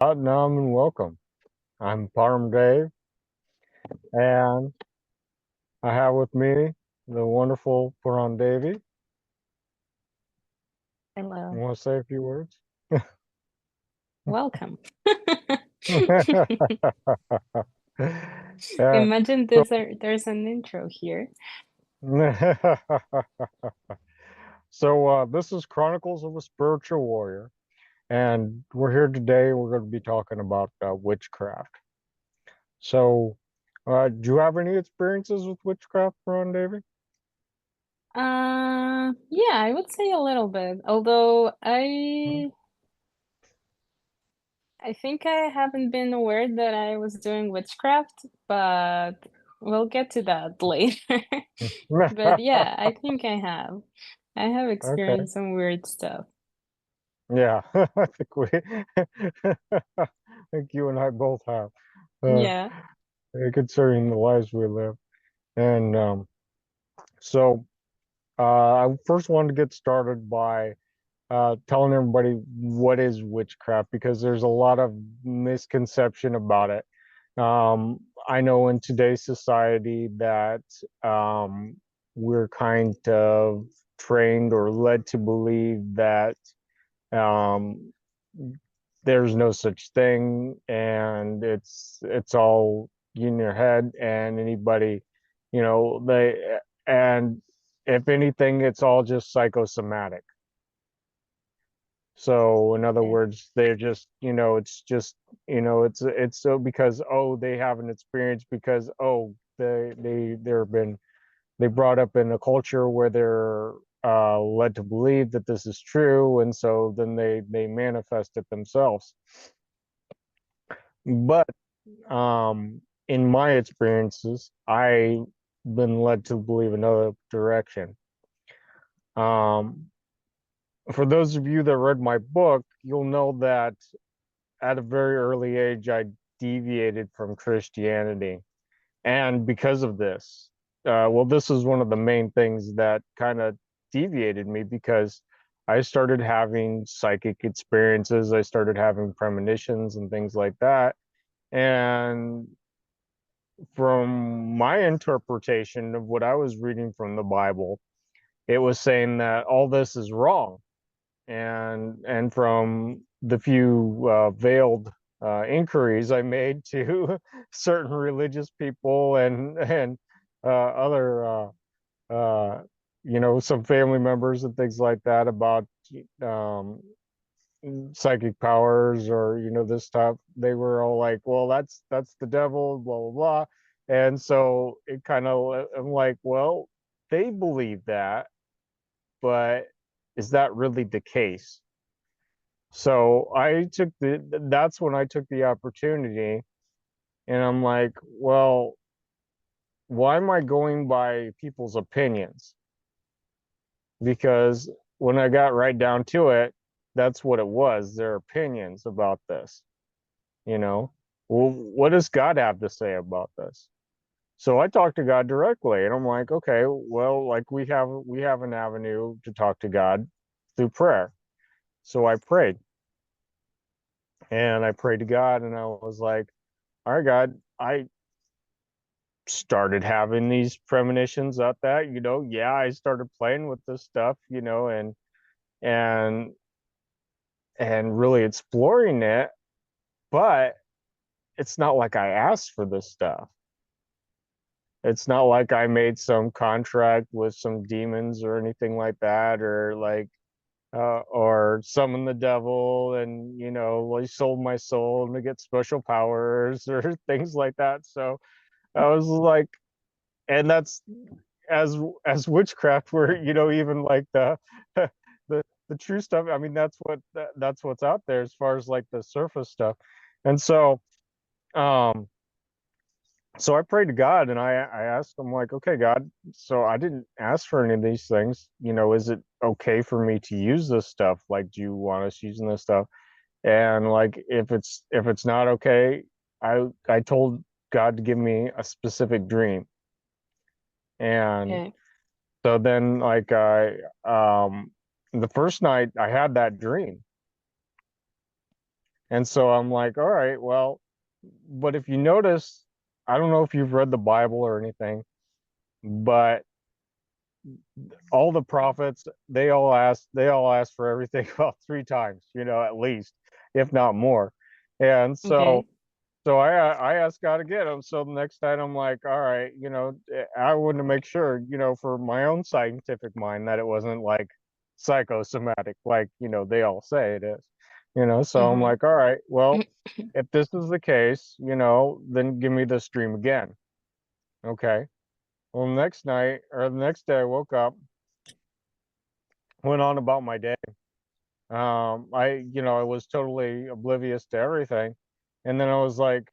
Nam and welcome. I'm Parm Dave, and I have with me the wonderful Puran Devi. You Hello. want to say a few words? Welcome. Yeah. Imagine So, there's an intro here. this is Chronicles of a Spiritual Warrior, and we're here today. We're going to be talking about witchcraft. So, do you have any experiences with witchcraft, Puran Devi? Yeah, I would say a little bit. Although I think I haven't been aware that I was doing witchcraft, but we'll get to that later. But yeah, I think I have. I have Okay. experienced some weird stuff. Yeah, I think I think you and I both have, uh, Yeah. concerning the lives we live. And so I first wanted to get started by telling everybody what is witchcraft because there's a lot of misconception about it. I know in today's society that we're kind of trained or led to believe that um, there's no such thing and it's all in your head and anybody, they and if anything, it's all just psychosomatic. So in other Yeah. words, they're just, it's just, it's so because they have an experience because they brought up in a culture where they're led to believe that this is true, and so then they manifest it themselves. But in my experiences, I've been led to believe another direction. Um, for those of you that read my book, you'll know that at a very early age, I deviated from Christianity. And because of this, well, this is one of the main things that kind of deviated me because I started having psychic experiences. I started having premonitions and things like that. And from my interpretation of what I was reading from the Bible, it was saying that all this is wrong. And from the few veiled inquiries I made to certain religious people and other some family members and things like that about um, psychic powers or this stuff, they were all like, well, that's the devil, blah blah blah. And so it kind of, I'm like, well, they believe that, but is that really the case? So that's when I took the opportunity, and I'm like, well, why am I going by people's opinions? Because when I got right down to it, that's what it was, their opinions about this, you know? Well, what does God have to say about this? So I talked to God directly, and I'm like, okay, well, like we have an avenue to talk to God through prayer. So I prayed to God, and I was like, all right, God, I started having these premonitions at that, yeah, I started playing with this stuff, and and really exploring it, but it's not like I asked for this stuff. It's not like I made some contract with some demons or anything like that, or like or summon the devil and like sold my soul to get special powers or things like that. So I was like, and that's as as witchcraft where even like the true stuff. I mean, that's what's out there as far as like the surface stuff. And um so I prayed to God, and I asked him, like, okay, God, so I didn't ask for any of these things, is it okay for me to use this stuff? Like, do you want us using this stuff? And like, if it's not okay, I told God to give me a specific dream. And Okay. so then, like, the first night I had that dream, And so I'm like, all right, well, but if you notice, I don't know if you've read the Bible or anything, but all the prophets, they all ask for everything about 3 times, at least, if not more. And so Okay. so I asked God to get him. So the next night I'm like, all right, I wanted to make sure, for my own scientific mind that it wasn't like psychosomatic, like, they all say it is. So I'm Mm-hmm. like, all right, well, if this is the case, then give me this dream again. Okay. Well, the next night or the next day I woke up, went on about my day. I was totally oblivious to everything. And then I was like,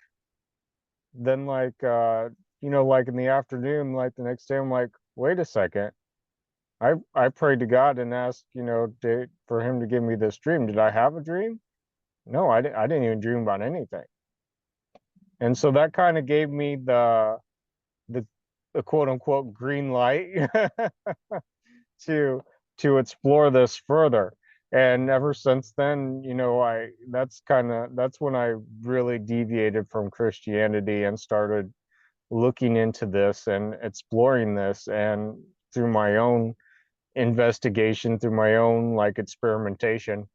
then like in the afternoon, like the next day, I'm like, wait a second. I prayed to God and asked, for him to give me this dream. Did I have a dream? No, I didn't even dream about anything. And so that kind of gave me the the quote unquote green light to to explore this further. And ever since then, that's when I really deviated from Christianity and started looking into this and exploring this, and through my own investigation, through my own like experimentation.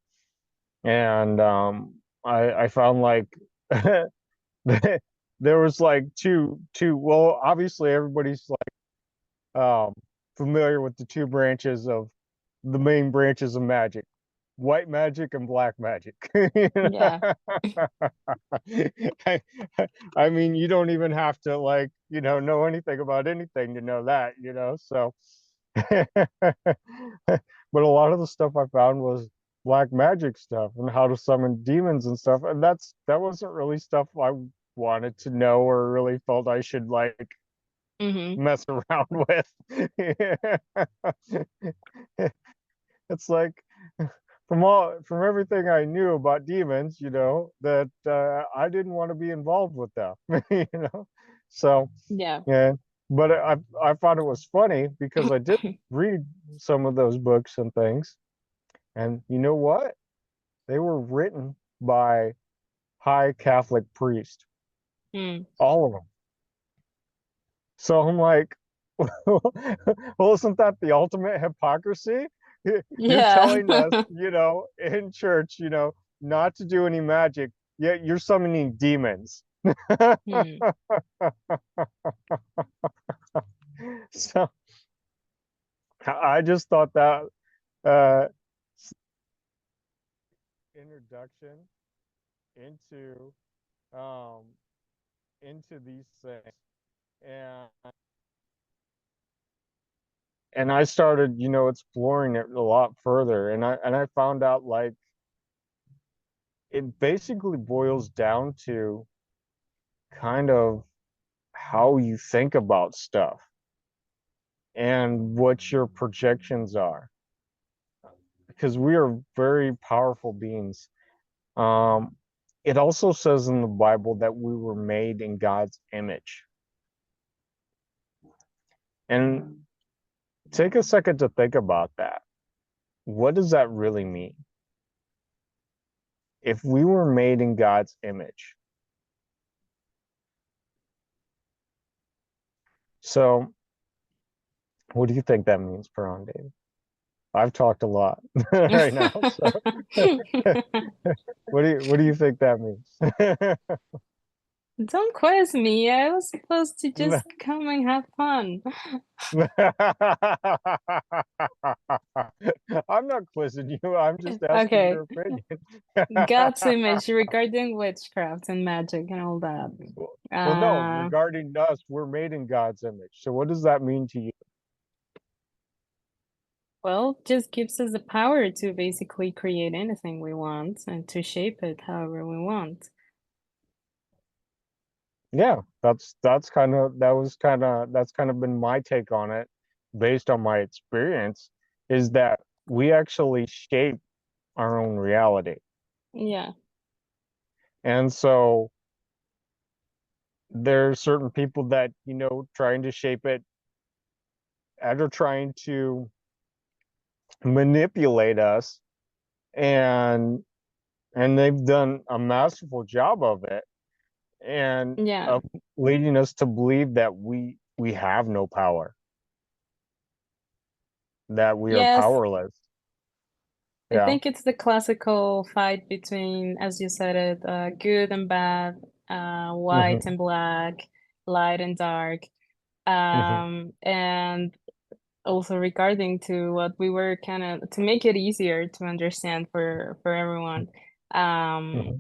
And I found like there was like two well, obviously everybody's like familiar with the two branches of the main branches of magic: white magic and black magic. Yeah. I, I mean, you don't even have to like, know anything about anything to know that, so but a lot of the stuff I found was black magic stuff and how to summon demons and stuff. And that wasn't really stuff I wanted to know or really felt I should like Mm-hmm. mess around with. It's like from everything I knew about demons, that I didn't want to be involved with them, you know. So Yeah. yeah, but I found it was funny because I did read some of those books and things, and you know what? They were written by high Catholic priests, Mm. all of them. So I'm like, well, isn't that the ultimate hypocrisy? You're Yeah. telling us, in church, not to do any magic, yet you're summoning demons. Hmm. So I just thought that uh, introduction into um, these things, and I started, exploring it a lot further, and I found out like it basically boils down to kind of how you think about stuff and what your projections are, because we are very powerful beings. Um, it also says in the Bible that we were made in God's image. And take a second to think about that. What does that really mean? If we were made in God's image. So, what do you think that means, Peron Dave? I've talked a lot right now. So, what do you think that means? Don't quiz me. I was supposed to just come and have fun. I'm not quizzing you. I'm just asking Okay. your opinion. God's image regarding witchcraft and magic and all that. Well, no, Uh, regarding us, we're made in God's image. So what does that mean to you? well, just gives us the power to basically create anything we want and to shape it however we want. Yeah, that's kind of been my take on it based on my experience, is that we actually shape our own reality. Yeah. And so there's certain people that, trying to shape it and are trying to manipulate us and and they've done a masterful job of it, and Yeah. of leading us to believe that we have no power, that we are Yes, powerless. I Yeah. think it's the classical fight between, as you said it, good and bad, white Hmm. and black, light and dark. Hmm. And also regarding to what we were kind of to make it easier to understand for everyone, um, Hmm.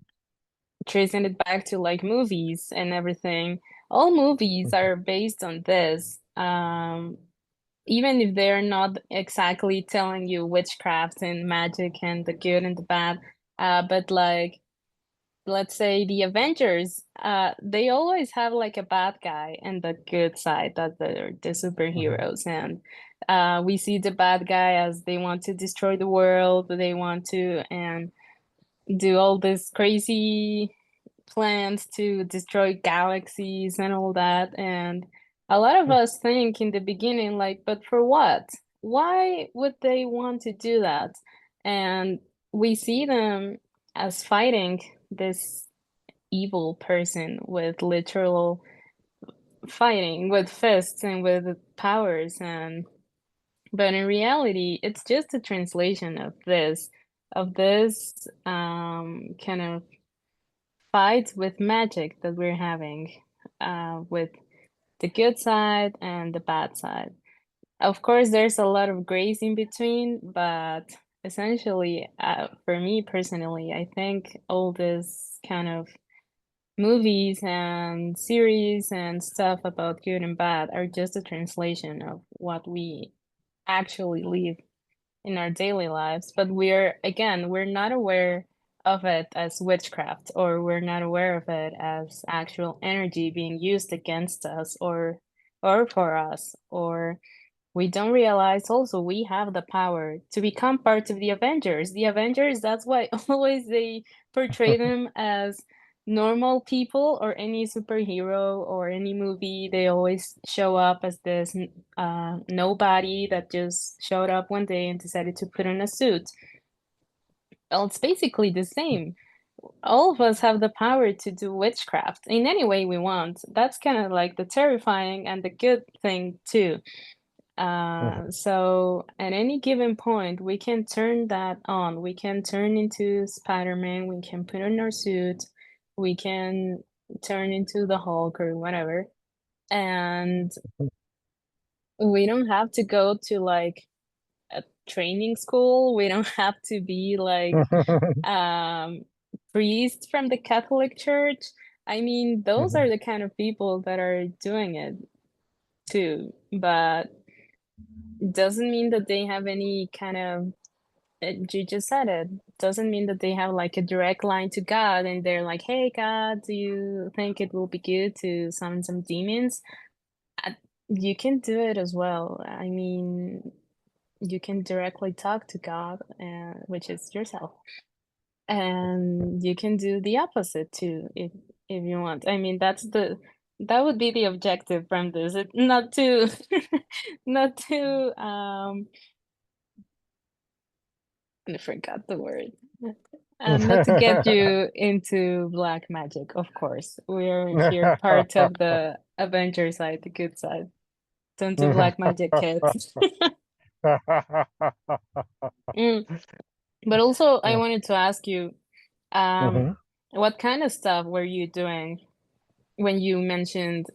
tracing it back to like movies and everything. All movies are based on this. Even if they're not exactly telling you witchcraft and magic and the good and the bad, but like let's say the Avengers, they always have like a bad guy and the good side that they're the Hmm. superheroes. And we see the bad guy as they want to destroy the world, they want to and do all this crazy plans to destroy galaxies and all that. And a lot of us think in the beginning, like, but for what? Why would they want to do that? And we see them as fighting this evil person with literal fighting with fists and with powers. And but in reality it's just a translation of this kind of fight with magic that we're having, with the good side and the bad side. Of course, there's a lot of grace in between, but essentially, for me personally, I think all this kind of movies and series and stuff about good and bad are just a translation of what we actually live in our daily lives, but we're not aware of it as witchcraft, or we're not aware of it as actual energy being used against us or for us, or we don't realize also we have the power to become part of the Avengers. The Avengers, that's why always they portray them as normal people, or any superhero or any movie, they always show up as this nobody that just showed up one day and decided to put on a suit. Well, it's basically the same. All of us have the power to do witchcraft in any way we want. That's kind of like the terrifying and the good thing too. Hmm. So at any given point, we can turn that on. We can turn into Spider-Man, we can put on our suit, we can turn into the Hulk or whatever. And we don't have to go to like a training school. We don't have to be like um priest from the Catholic Church. I mean, those are Hmm. the kind of people that are doing it too, but doesn't mean that they have any kind of you just said it, doesn't mean that they have like a direct line to God and they're like, hey God, do you think it will be good to summon some demons? Uh, you can do it as well. I mean, you can directly talk to God, which is yourself, and you can do the opposite too if you want. I mean, that would be the objective from this. Not to not to I forgot the word. Not to get you into black magic, of course. We're here part of the Avenger side, the good side. Don't do black magic, kids. Mm. But also, I wanted to ask you, um, Hmm. what kind of stuff were you doing when you mentioned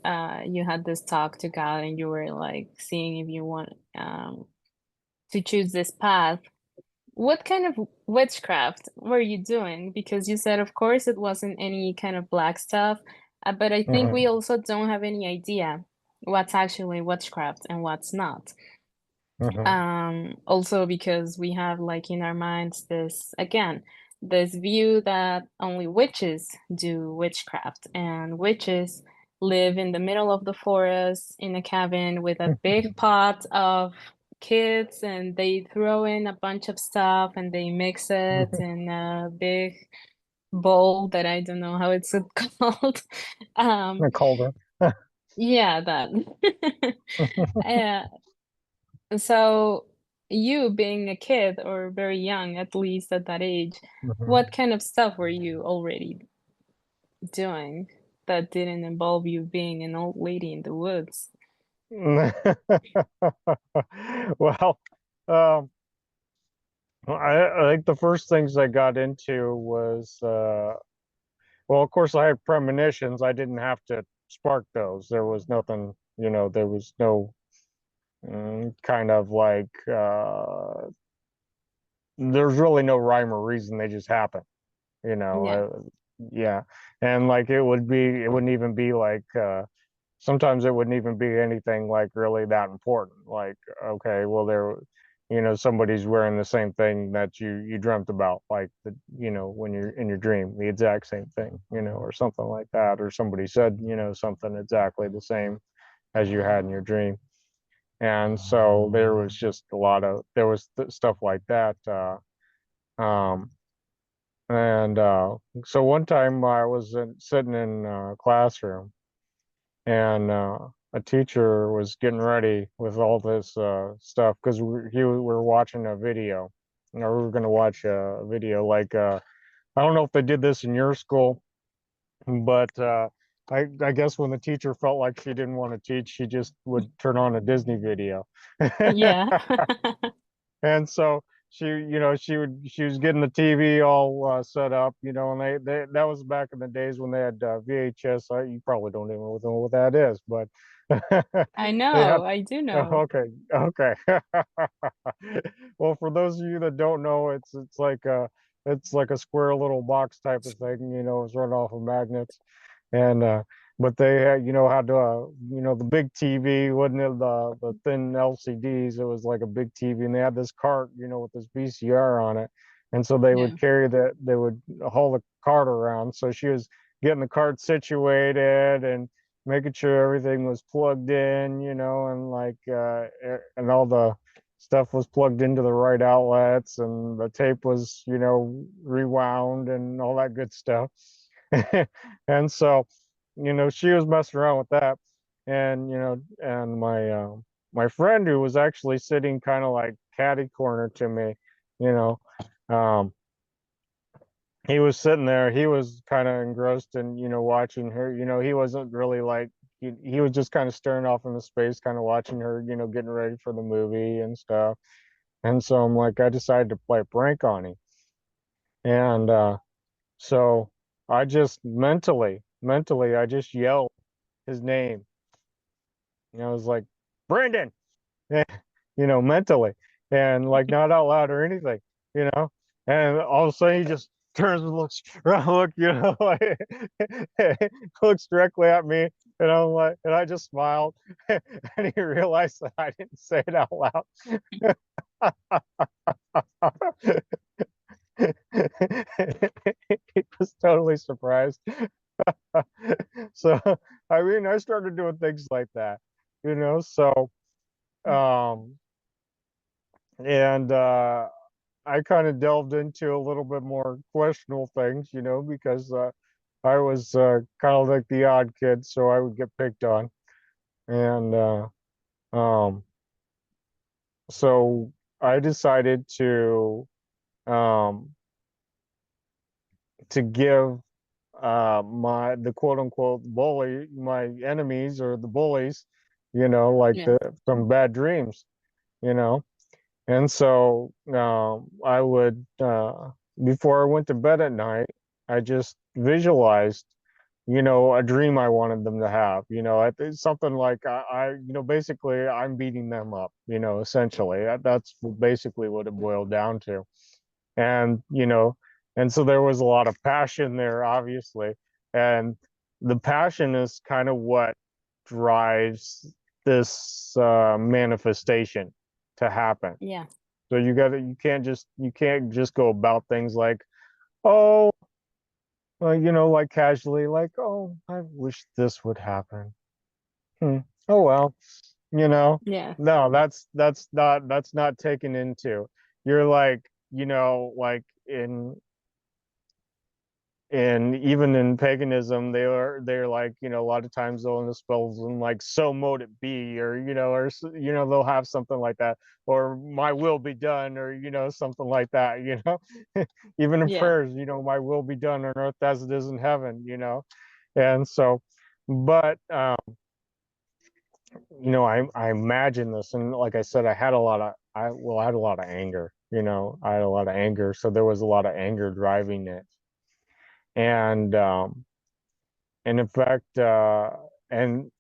you had this talk to God and you were like seeing if you want to choose this path? What kind of witchcraft were you doing? Because you said, of course, it wasn't any kind of black stuff, but I think we Hmm. also don't have any idea what's actually witchcraft and what's not. Hmm. Also because we have like in our minds this, again, this view that only witches do witchcraft, and witches live in the middle of the forest in a cabin with a big pot of kids, and they throw in a bunch of stuff and they mix it in a big bowl that I don't know how it's called. Um, Calder. yeah, that. Uh, so. you being a kid or very young, at least at that age, what Mhm. kind of stuff were you already doing that didn't involve you being an old lady in the woods? Well, um, I think the first things I got into was, well, of course, I had premonitions. I didn't have to spark those. There was nothing, there was no kind of like, there's really no rhyme or reason. They just happen, you know. Yeah, Yeah. And like it wouldn't even be like, sometimes it wouldn't even be anything like really that important. Like, okay, well, somebody's wearing the same thing that you dreamt about, like when you're in your dream, the exact same thing, or something like that, or somebody said, something exactly the same as you had in your dream. And so there was just there was stuff like that. Um, and so one time I was sitting in a classroom, and a teacher was getting ready with all this stuff because we were watching a video. We were going to watch a video. Like, I don't know if they did this in your school, but I guess when the teacher felt like she didn't want to teach, she just would turn on a Disney video. yeah. And so she was getting the TV all set up, and that was back in the days when they had VHS. You probably don't even know what that is, but I they had. know, I do Oh, know. okay, okay. Well, for those of you that don't know, it's like a square little box type of thing. It's run off of magnets, and but they had, had the big TV, wasn't it, the thin LCDs. It was like a big TV, and they had this cart, with this VCR on it, and so they would Yeah, carry that, they would haul the cart around. So she was getting the cart situated and making sure everything was plugged in, and like and all the stuff was plugged into the right outlets, and the tape was, rewound and all that good stuff. And so, she was messing around with that. And, and my friend, who was actually sitting kind of like catty corner to me, you know, um, he was sitting there, he was kind of engrossed in, watching her. He wasn't really like, he was just kind of staring off into space, kind of watching her, getting ready for the movie and stuff. And so I'm like, I decided to play a prank on him. And so I just mentally, I just yelled his name. I was like, Brandon, mentally, and like not out loud or anything, you know. And all of a sudden he just turns and looks around, like looks directly at me, and I'm like, and I just smiled, and he realized that I didn't say it out loud. He was totally surprised. So, I mean, I started doing things like that, so, um, and I kind of delved into a little bit more questionable things, because I was kind of like the odd kid, so I would get picked on. And um, so I decided um, to give the quote unquote bully, my enemies or the bullies, like yeah, some bad dreams, you know. And so I would, before I went to bed at night, I just visualized, a dream I wanted them to have. It's something like basically I'm beating them up, essentially. That's basically what it boiled down to. And, and so there was a lot of passion there, obviously. And the passion is kind of what drives this manifestation to happen. yeah, So you can't just go about things like, oh, like casually, like, oh, I wish this would happen. Hmm. Oh well, you know. yeah, No, that's not taken into. You're like, like in and even in paganism they're like, a lot of times they'll in the spells and like, so mote it be, or they'll have something like that, or my will be done, or something like that, even in Yeah. prayers, my will be done on earth as it is in heaven, and so, but I imagine this, and like I said, I had a lot of anger, I had a lot of anger, so there was a lot of anger driving it, and in fact, and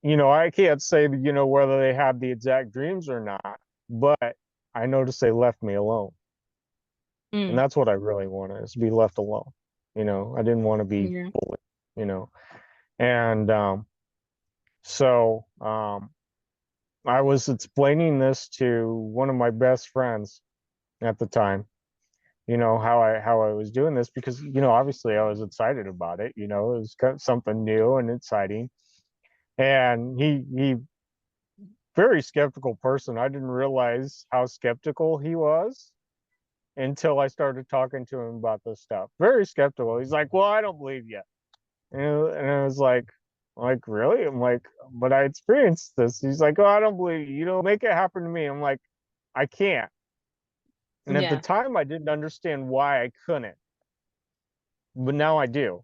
I can't say, whether they had the exact dreams or not, but I noticed they left me alone. And Mm. that's what I really wanted, is to be left alone. I didn't want to be Yeah. bullied, you know. And so I was explaining this to one of my best friends at the time, how I was doing this, because, obviously I was excited about it, it was something new and exciting. And he very skeptical person. I didn't realize how skeptical he was until I started talking to him about this stuff. Very skeptical. He's like, "Well, I don't believe you," and I was like, really? I'm like, "But I experienced this." He's like, "Oh, I don't believe you. Make it happen to me." I'm like, "I can't." And at the Yeah. time, I didn't understand why I couldn't, but now I do.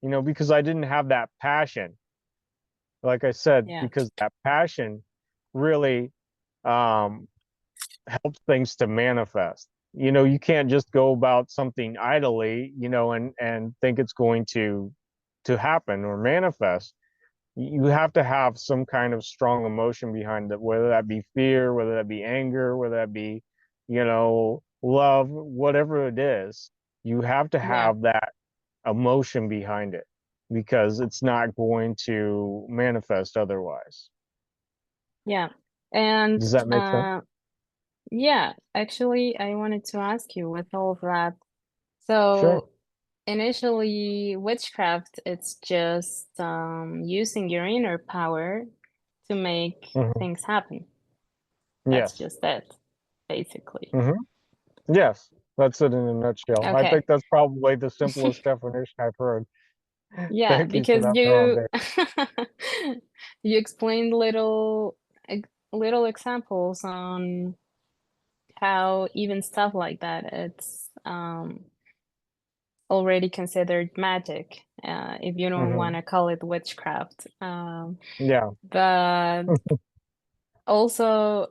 Because I didn't have that passion. Like I said, Yeah. because that passion really um helps things to manifest. You can't just go about something idly, and think it's going to happen or manifest. You have to have some kind of strong emotion behind it, whether that be fear, whether that be anger, whether that be, love, whatever it is. You have to Yeah. have that emotion behind it, because it's not going to manifest otherwise. Yeah. And Does that make sense? yeah, actually, I wanted to ask you with all of that. Sure. So initially, witchcraft, it's just using your inner power to make Hmm. things happen. That's Yes. just it, basically. Hmm. Yes, that's it in a nutshell. I think Okay. that's probably the simplest definition I've heard. Yeah, Thank you for because that you validation. you explained little examples on how even stuff like that it's already considered magic, if you don't want Hmm. to call it witchcraft. Yeah. But also,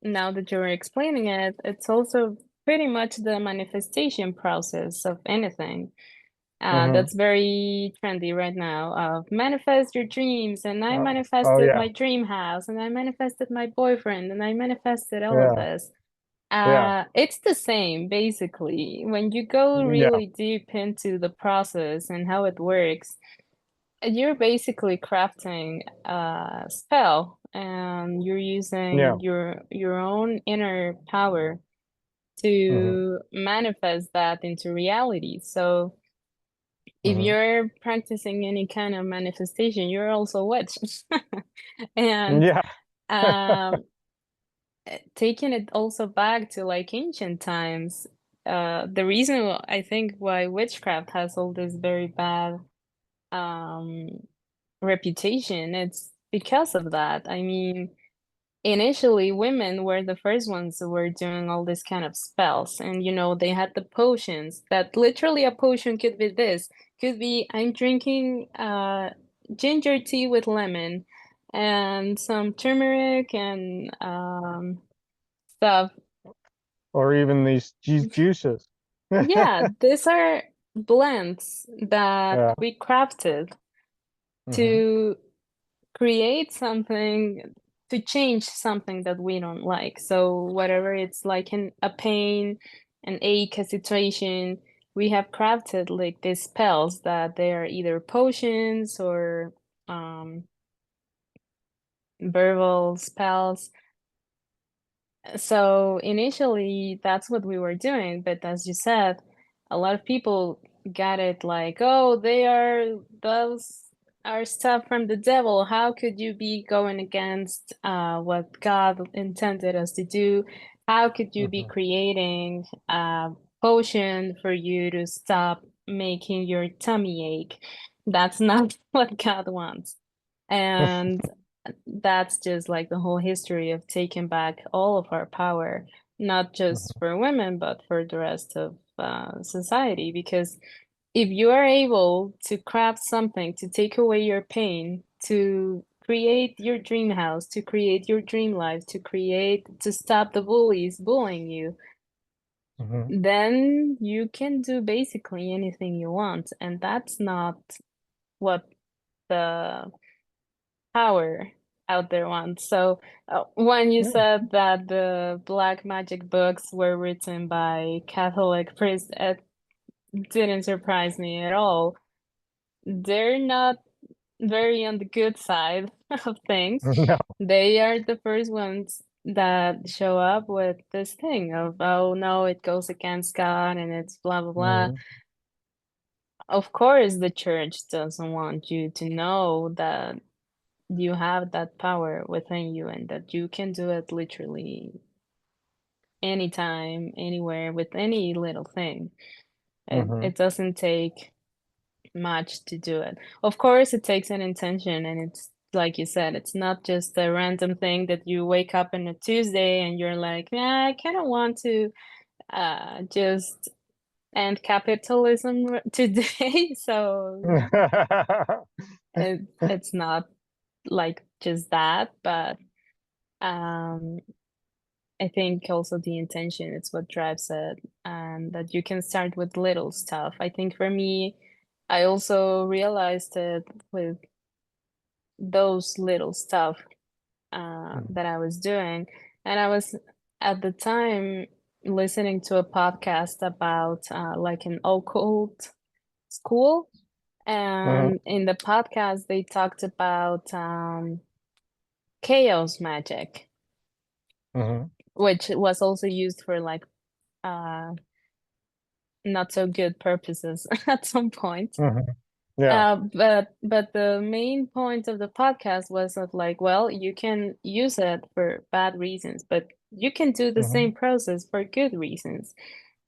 now that you're explaining it, it's also pretty much the manifestation process of anything. Hmm. That's very trendy right now. Manifest your dreams, and I Oh manifested yeah. my dream house, and I manifested my boyfriend, and I manifested all of Yeah. this. Yeah. It's the same basically. When you go Yeah. really deep into the process and how it works, you're basically crafting a spell, and you're Yeah. using your own inner power Hmm. to manifest that into reality. So if Hmm. you're practicing any kind of manifestation, you're also a witch. And Yeah. um, taking it also back to like ancient times, the reason I think why witchcraft has all this very bad um, reputation, it's because of that. I mean, initially, women were the first ones who were doing all this kind of spells, and they had the potions that literally a potion could be this, could be I'm drinking ginger tea with lemon and some turmeric and stuff. Or even these juices. Yeah, these are blends that Yeah. we crafted Hmm. to create something, to change something that we don't like. So whatever it's like a pain, an ache, a situation, we have crafted like these spells that they are either potions or um verbal spells. So initially that's what we were doing, but as you said, a lot of people got it like, oh, those are stuff from the devil. How could you be going against what God intended us to do? How could you be Hmm. creating a potion for you to stop making your tummy ache. That's not what God wants. And that's just like the whole history of taking back all of our power, not just for women, but for the rest of society. Because if you are able to craft something to take away your pain, to create your dream house, to create your dream life, to stop the bullies bullying you, Mhm. then you can do basically anything you want. And that's not what the power out there wants. So when you Yeah. said that the black magic books were written by Catholic priests, it didn't surprise me at all. They're not very on the good side of things. No. They are the first ones that show up with this thing of, oh no, it goes against God and it's blah blah blah. Mhm. Of course, the church doesn't want you to know that you have that power within you and that you can do it literally anytime, anywhere, with any little thing. Mhm. It doesn't take much to do it. Of course, it takes an intention, and it's like you said, it's not just a random thing that you wake up on a Tuesday and you're like, yeah, I kind of want to just end capitalism today. So it's not like just that, but um I think also the intention is what drives it, and that you can start with little stuff. I think for me, I also realized it with those little stuff that I was doing. And I was at the time listening to a podcast about like an occult school. Mhm. And in the podcast, they talked about chaos magic, Mhm. which was also used for like uh, not so good purposes at some point. Mhm. Yeah. But the main point of the podcast was of like, well, you can use it for bad reasons, but you can do the Mhm. same process for good reasons.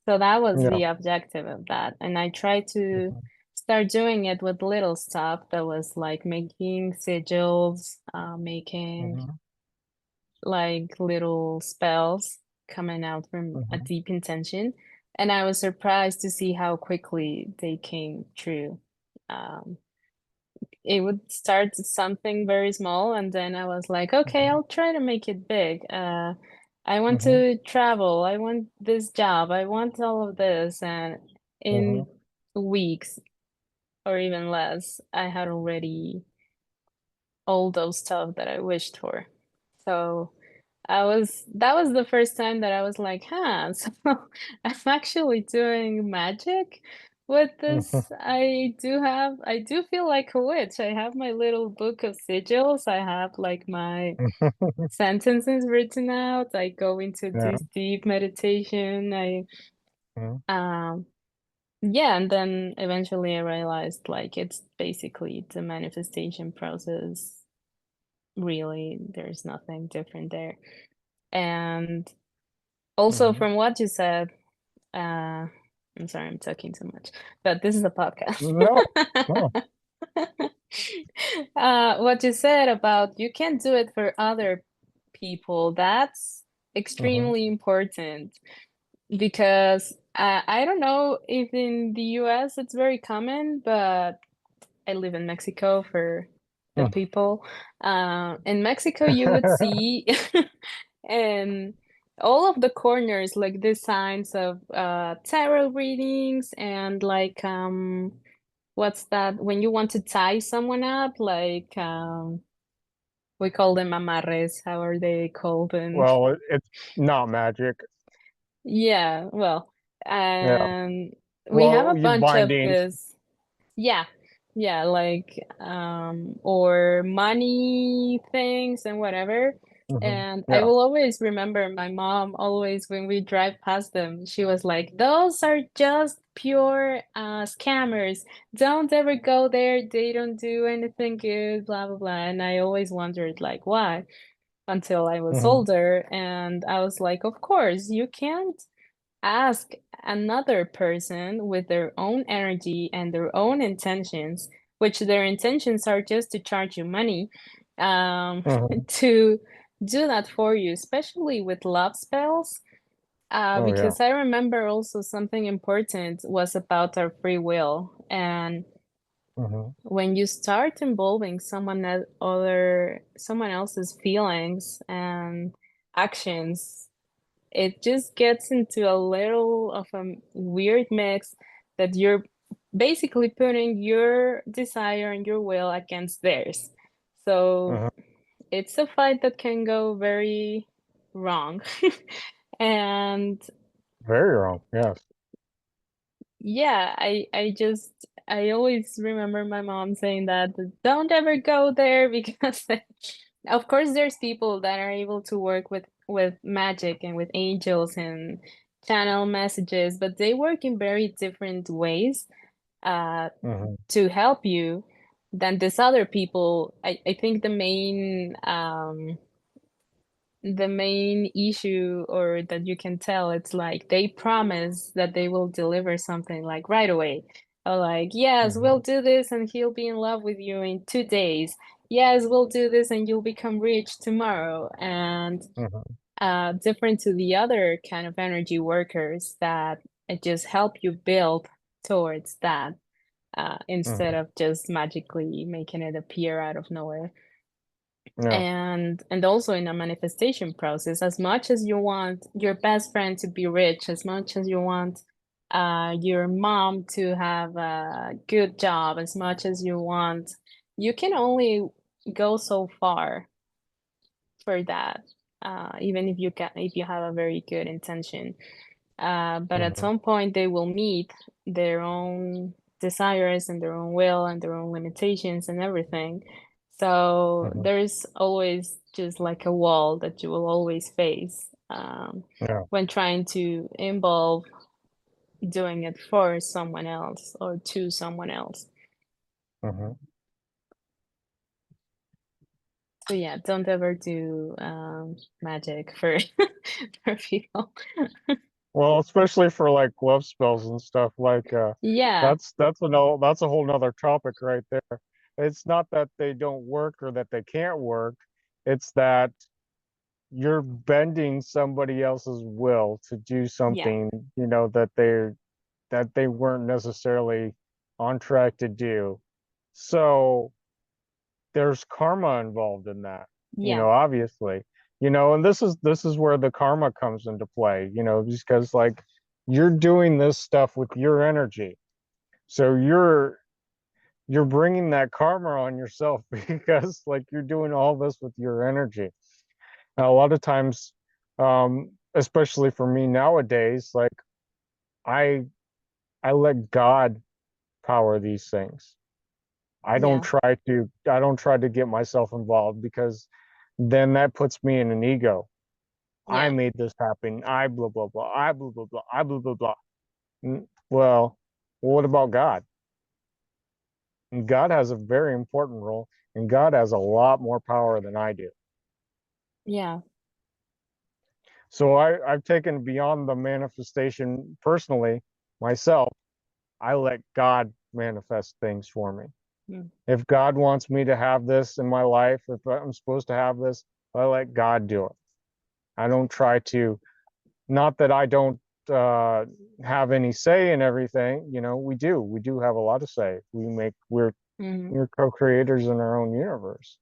So that was Yeah. the objective of that. And I tried to start doing it with little stuff that was like making sigils, making Mhm. like little spells coming out from a Mhm. deep intention. And I was surprised to see how quickly they came true. Um, it would start something very small, and then I was like, okay, Mhm. I'll try to make it big. I want Mhm. to travel. I want this job. I want all of this. And in Mhm. weeks or even less, I had already all those stuff that I wished for. So that was the first time that I was like, huh, so I'm actually doing magic with Mhm. this. I do feel like a witch. I have my little book of sigils. I have like my sentences written out. I go into Yeah. this deep meditation. Mhm. Um, yeah, and then eventually I realized like it's basically the manifestation process. Really, there's nothing different there. And also, Mhm. from what you said, I'm sorry, I'm talking too much, but this is a podcast. No. No. What you said about you can do it for other people, that's Mhm. extremely important because I don't know if in the US it's very common, but I live in Mexico for the Mhm. people. In Mexico, you would see in all of the corners like these signs of tarot readings and like what's that when you want to tie someone up like we call them amarres. How are they called in? Well, it's not magic. Yeah, well, Yeah. and we have a Well, you bunch of bindings. this. Yeah. Yeah, like or money things and whatever. Mhm. And I Yeah. will always remember my mom always when we drive past them, she was like, "Those are just pure scammers. Don't ever go there. They don't do anything good, blah blah blah." And I always wondered like why until I was Mhm. older and I was like, "Of course, you can't." ask another person with their own energy and their own intentions, which their intentions are just to charge you money, Hmm. to do that for you, especially with love spells. Oh yeah. Because I remember also something important was about our free will. And Hmm. when you start involving someone else's feelings and actions, it just gets into a little of a weird mix that you're basically putting your desire and your will against theirs. So Hmm. it's a fight that can go very wrong. And Very wrong. Yes. yeah, I always remember my mom saying that don't ever go there because of course there's people that are able to work with magic and with angels and channel messages, but they work in very different ways uh Hmm. to help you than these other people. I think the main issue or that you can tell it's like they promise that they will deliver something like right away, or like yes we'll Hmm. do this and he'll be in love with you in 2 days, yes we'll do this and you'll become rich tomorrow. And Hmm. different to the other kind of energy workers that it just help you build towards that, instead Hmm. of just magically making it appear out of nowhere. Yeah. And also in a manifestation process, as much as you want your best friend to be rich, as much as you want your mom to have a good job, as much as you want, you can only go so far for that, even if you have a very good intention. But at Hmm. some point, they will meet their own desires and their own will and their own limitations and everything. So Hmm. there's always just like a wall that you will always face, Yeah. when trying to involve doing it for someone else or to someone else. Hmm. So yeah, don't ever do magic for for people. Well, especially for like love spells and stuff, like Yeah, that's a whole nother topic right there. It's not that they don't work or that they can't work. It's that you're bending somebody else's will to do yeah, something, that they weren't necessarily on track to do. So there's karma involved in that, yeah, obviously. And this is where the karma comes into play, because like you're doing this stuff with your energy. So you're bringing that karma on yourself because like you're doing all this with your energy. Now, a lot of times, especially for me nowadays, like I I let God power these things. yeah, I don't try to get myself involved because then that puts me in an ego. I yeah, made this happen. I blah blah blah. I blah blah blah. I blah blah blah. Well, what about God? And God has a very important role, and God has a lot more power than I do. yeah, So I've taken beyond the manifestation personally myself. I let God manifest things for me. mm, If God wants me to have this in my life, if I'm supposed to have this, I let God do it. I don't try to, not that I don't uh, have any say in everything. We do have a lot of say. mhm, We're co-creators in our own universe,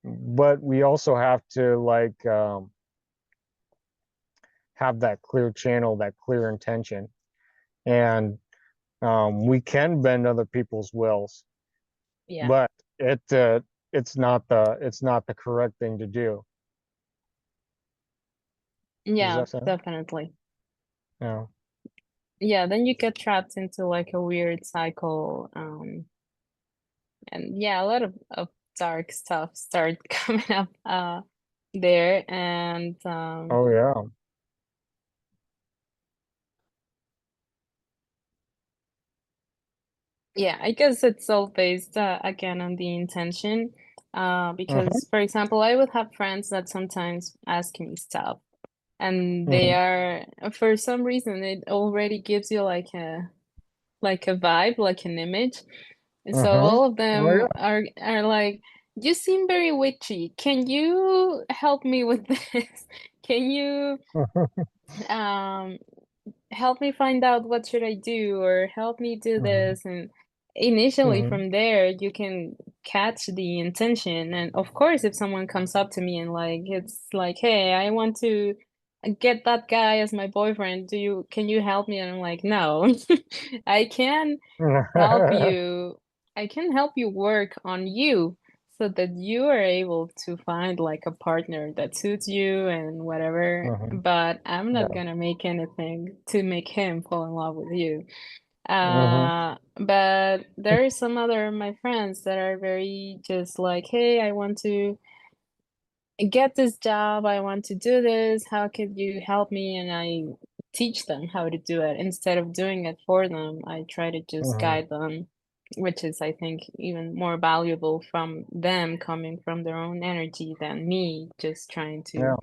but we also have to like have that clear channel, that clear intention, and we can bend other people's wills, yeah. but it it's not the correct thing to do. Does Yeah, that sound? definitely. Yeah. Yeah, then you get trapped into like a weird cycle. And yeah, a lot of dark stuff start coming up there. And Oh yeah. yeah, I guess it's all based again on the intention. Hmm. Because for example, I would have friends that sometimes ask me stuff. and they Mhm. are, for some reason, it already gives you like a vibe, like an image. And so Mhm. all of Oh them are like, you seem very witchy. Can you help me with this? Can you yeah. um help me find out what should I do, or help me do Mhm. this? And initially Mhm. from there you can catch the intention. And of course, if someone comes up to me and like it's like, hey, I want to get that guy as my boyfriend, do you can you help me? And I'm like, no. I can help you. I can help you work on you so that you are able to find like a partner that suits you and whatever. Mhm. But I'm not Yeah. gonna make anything to make him fall in love with you. Mhm. But there are some other of my friends that are very just like, hey, I want to get this job, I want to do this, how could you help me? And I teach them how to do it instead of doing it for them. I try to just Mhm. guide them, which is, I think, even more valuable from them coming from their own energy than me just trying to, Yeah.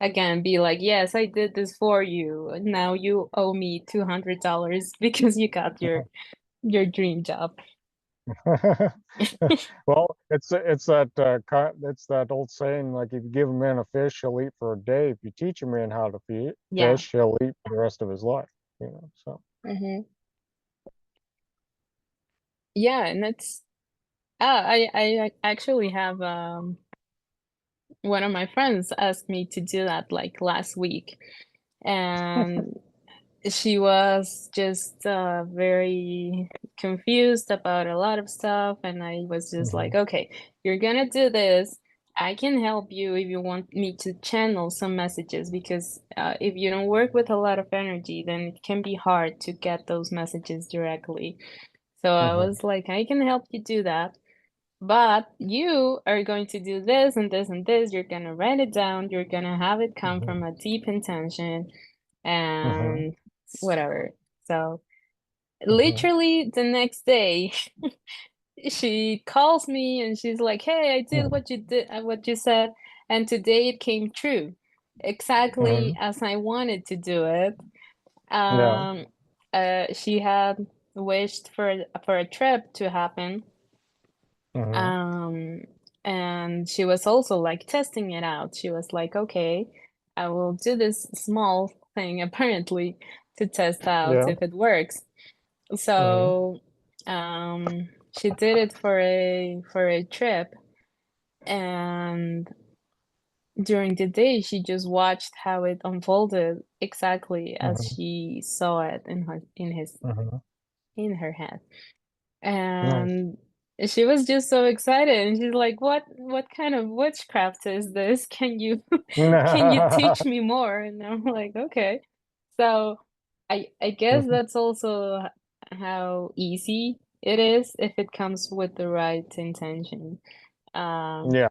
again, be like, yes, I did this for you. Now you owe me $200 because you got your dream job. Well, it's that old saying, like if you give a man a fish, he'll eat for a day. If you teach a man how to Yeah. fish, he'll eat for the rest of his life. You know, so. Hmm. Yeah, and it's I actually have one of my friends asked me to do that like last week, and she was just very confused about a lot of stuff, and I was just like, Mhm. okay, you're gonna do this. I can help you if you want me to channel some messages, because if you don't work with a lot of energy, then it can be hard to get those messages directly. So I Mhm. was like, I can help you do that. But you are going to do this and this and this. You're gonna write it down. You're gonna have it come Mhm. from a deep intention Mhm. and whatever. So Mhm. literally the next day, she calls me and she's like, "Hey, I did Mhm. what you did, what you said, and today it came true, exactly Mhm. as I wanted to do it." Yeah. Um, she had wished for a trip to happen. Mhm. Um, and she was also like testing it out. She was like, okay, I will do this small thing apparently to test out Yeah. if it works. Mhm. So, she did it for a trip, and during the day she just watched how it unfolded exactly as Mhm. she saw it Mhm. in her head. Nice. And she was just so excited, and she's like, what kind of witchcraft is this? Can you can you teach me more? And I'm like, okay. So I guess Mhm. that's also how easy it is if it comes with the right intention. um Yeah.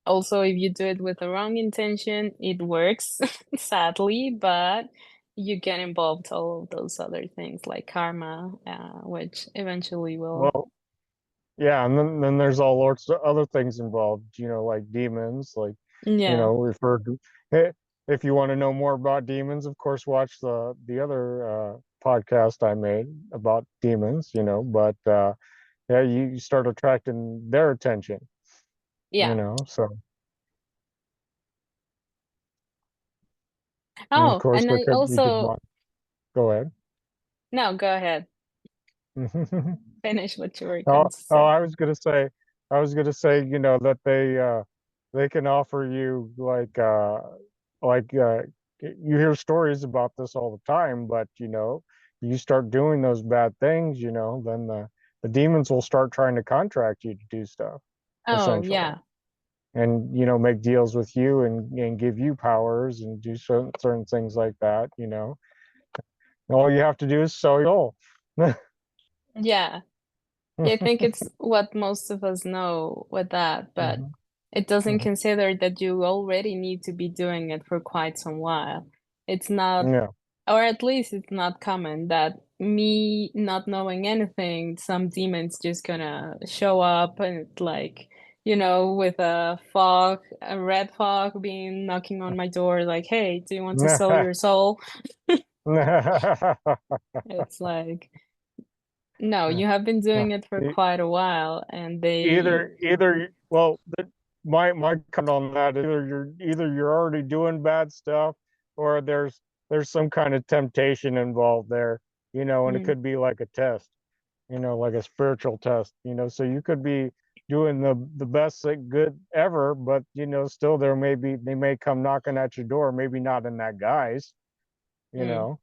Also, if you do it with the wrong intention, it works, sadly, but you get involved all of those other things like karma, which eventually will. Well, yeah, and then there's all sorts of other things involved, like demons, like, Yeah. referred to. If you want to know more about demons, of course, watch the other podcast I made about demons, but yeah, you start attracting their attention, Yeah. so and of Oh, course and I we could also, want go ahead. no, go ahead. Finish what you were Oh, going to oh, say. I was gonna say, that they can offer you like you hear stories about this all the time, but you start doing those bad things, then the demons will start trying to contract you to do stuff, Oh, essentially. yeah. And make deals with you and give you powers and do certain things like that, all you have to do is sell your soul. Yeah. Yeah, I think it's what most of us know with that, but Mhm. it doesn't Mhm. consider that you already need to be doing it for quite some while. It's not, Yeah. or at least it's not common that me not knowing anything, some demons just gonna show up and like with a red fog being knocking on my door, like, hey, do you want to sell your soul? It's like, no, you have been doing it for E- quite a while, and they, either well, my comment on that is either you're already doing bad stuff, or there's some kind of temptation involved there, and it mm, could be like a test, like a spiritual test, so you could be doing the best good ever, but still they may come knocking at your door, maybe not in that guise, you mm, know,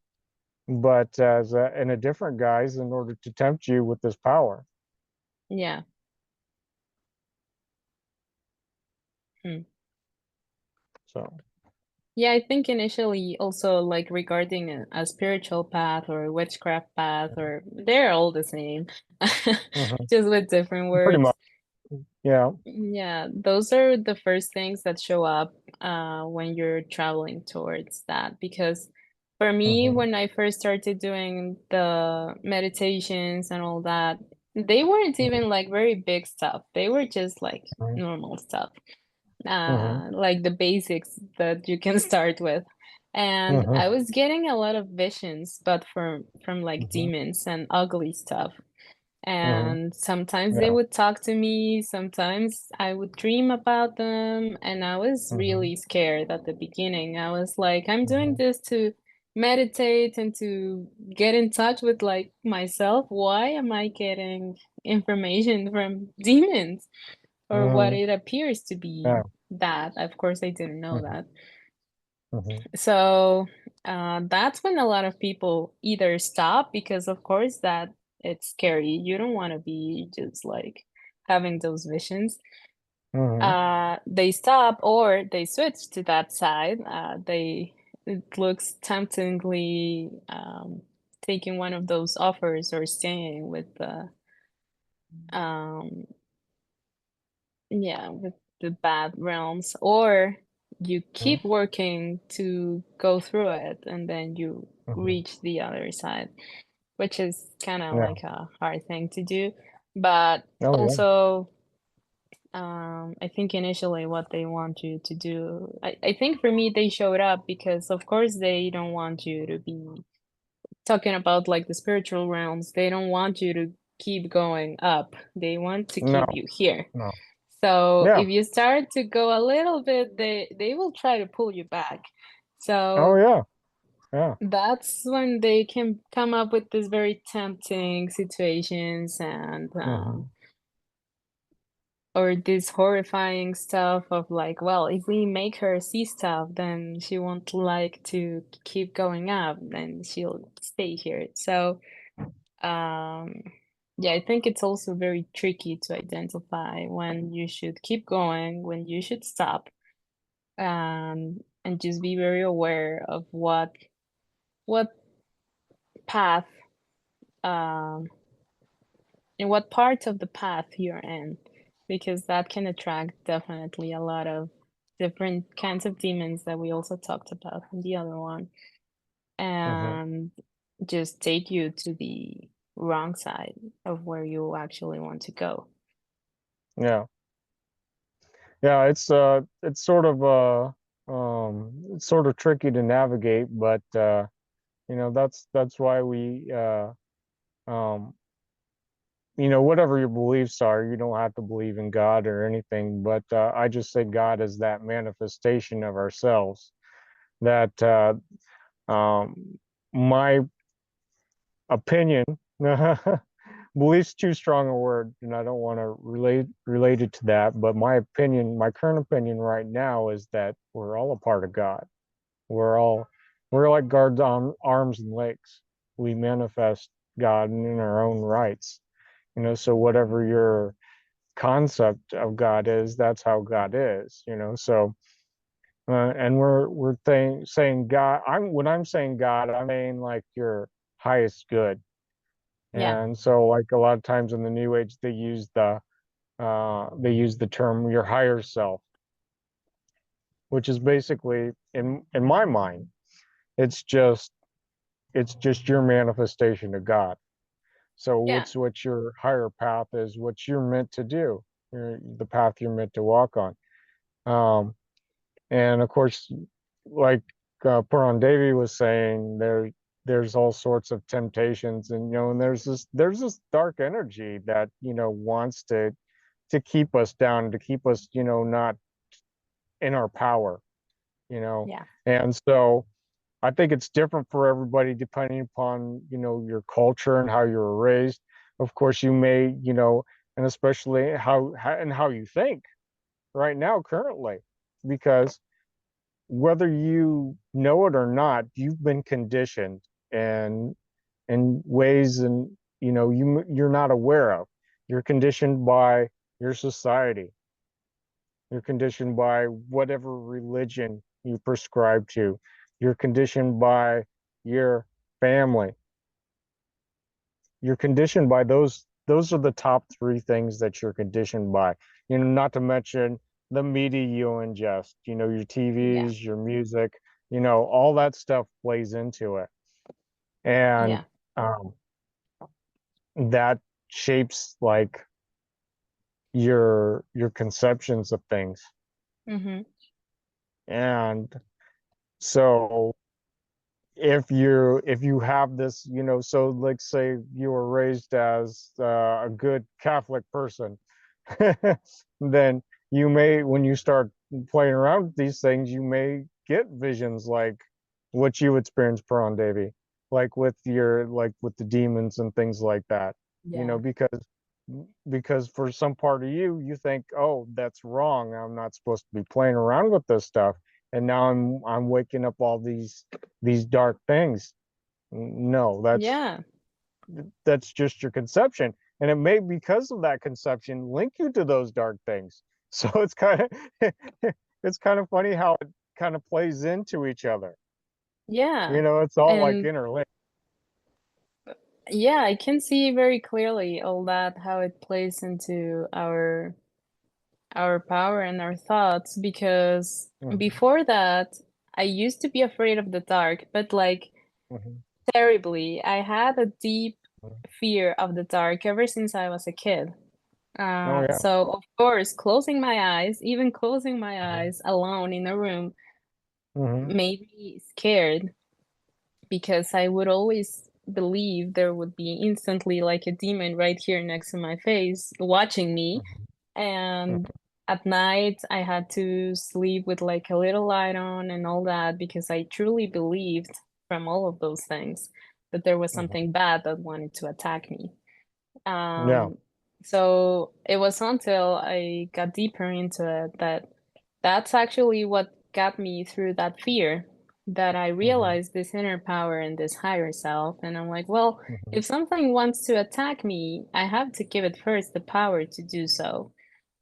but in a different guise in order to tempt you with this power. yeah. Mm. So, Yeah, I think initially also like regarding a spiritual path or a witchcraft path, or they're all the same, mhm, just with different pretty much, words. yeah. Yeah, those are the first things that show up when you're traveling towards that. Because for me, Hmm. when I first started doing the meditations and all that, they weren't even like very big stuff. They were just like normal stuff, Hmm. like the basics that you can start with. And Hmm. I was getting a lot of visions, but from like Hmm. demons and ugly stuff. Hmm. And sometimes they Yeah. would talk to me, sometimes I would dream about them, and I was Hmm. really scared at the beginning. I was like, I'm doing Hmm. this to meditate and to get in touch with like myself. Why am I getting information from demons, or what Hmm. it appears to Yeah. be that? Of course, I didn't know Hmm. that. Hmm. So that's when a lot of people either stop because, of course, that it's scary. You don't want to be just like having those visions. Hmm. They stop or they switch to that side. It looks temptingly taking one of those offers or staying with the um, yeah, with the bad realms, or you keep working to go through it and then you Hmm. reach the other side, which is kind of Yeah. like a hard thing to do. But Oh yeah. also, I think initially what they want you to do, I think for me, they showed up because, of course, they don't want you to be talking about like the spiritual realms. They don't want you to keep going up, they want to No. keep you here. No. So Yeah. if you start to go a little bit, they will try to pull you back. Oh So yeah. Yeah. that's when they can come up with these very tempting situations and Hmm. or this horrifying stuff of like, well, if we make her see stuff, then she won't like to keep going up, then she'll stay here. So um yeah, I think it's also very tricky to identify when you should keep going, when you should stop, and just be very aware of what path um in what part of the path you're in, because that can attract definitely a lot of different kinds of demons that we also talked about in the other one, Hmm. and just take you to the wrong side of where you actually want to go. Yeah. Yeah. It's sort of it's sort of tricky to navigate, but that's why we um whatever your beliefs are, you don't have to believe in God or anything, but I just say God is that manifestation of ourselves. That my opinion, belief's too strong a word, and I don't want to relate it to that. But my opinion, my current opinion right now is that we're all a part of God. We're all we're like God's arms and legs. We manifest God in our own rights. So whatever your concept of God is, that's how God is. So and saying God. When I'm saying God, I'm saying like your highest good. Yeah, And so, like a lot of times in the New Age, they use the term your higher self, which is basically in my mind, it's just it's just your manifestation of God. So yeah, what your higher path is, what you're meant to do. the path you're meant to walk on. Um, and of course, like Puran Devi was saying, there's all sorts of temptations, and and there's this dark energy that wants to keep us down, to keep us not in our power, you know. Yeah. And so I think it's different for everybody depending upon your culture and how you were raised. Of course, you may and especially how you think right now currently, because whether you know it or not, you've been conditioned and in ways and you're not aware of. You're conditioned by your society. You're conditioned by whatever religion you prescribe to. You're conditioned by your family. You're conditioned by those are the top three things that you're conditioned by. Not to mention the media you ingest, your Yeah. TVs, your music, all that stuff plays into it. And Yeah. um, that shapes like your conceptions of things. Mm-hmm. And so if you have this, so like say you were raised as a good Catholic person, then you may, when you start playing around with these things, you may get visions like what you experienced, Peron Davy, like with the demons and things like that. Yeah. Because for some part of you, you think, oh, that's wrong. I'm not supposed to be playing around with this stuff. And now I'm waking up all these dark things. No, Yeah. that's just your conception. And it may, because of that conception, link you to those dark things. So it's kind of it's kind of funny how it kind of plays into each other. Yeah. It's all like And interlinked. yeah, I can see very clearly all that, how it plays into our power and our thoughts, because Hmm. before that I used to be afraid of the dark, but like Hmm. terribly. I had a deep fear of the dark ever since I was a kid. Oh yeah. So of course, closing my eyes, even closing my Hmm. eyes alone in a room, Hmm. made me scared, because I would always believe there would be instantly like a demon right here next to my face watching me. And at night, I had to sleep with like a little light on and all that, because I truly believed from all of those things that there was Hmm. something bad that wanted to attack me. Yeah. Um, so it was until I got deeper into it that that's actually what got me through that fear, that I Hmm. realized this inner power and this higher self. And I'm like, well, Hmm. if something wants to attack me, I have to give it first the power to do so.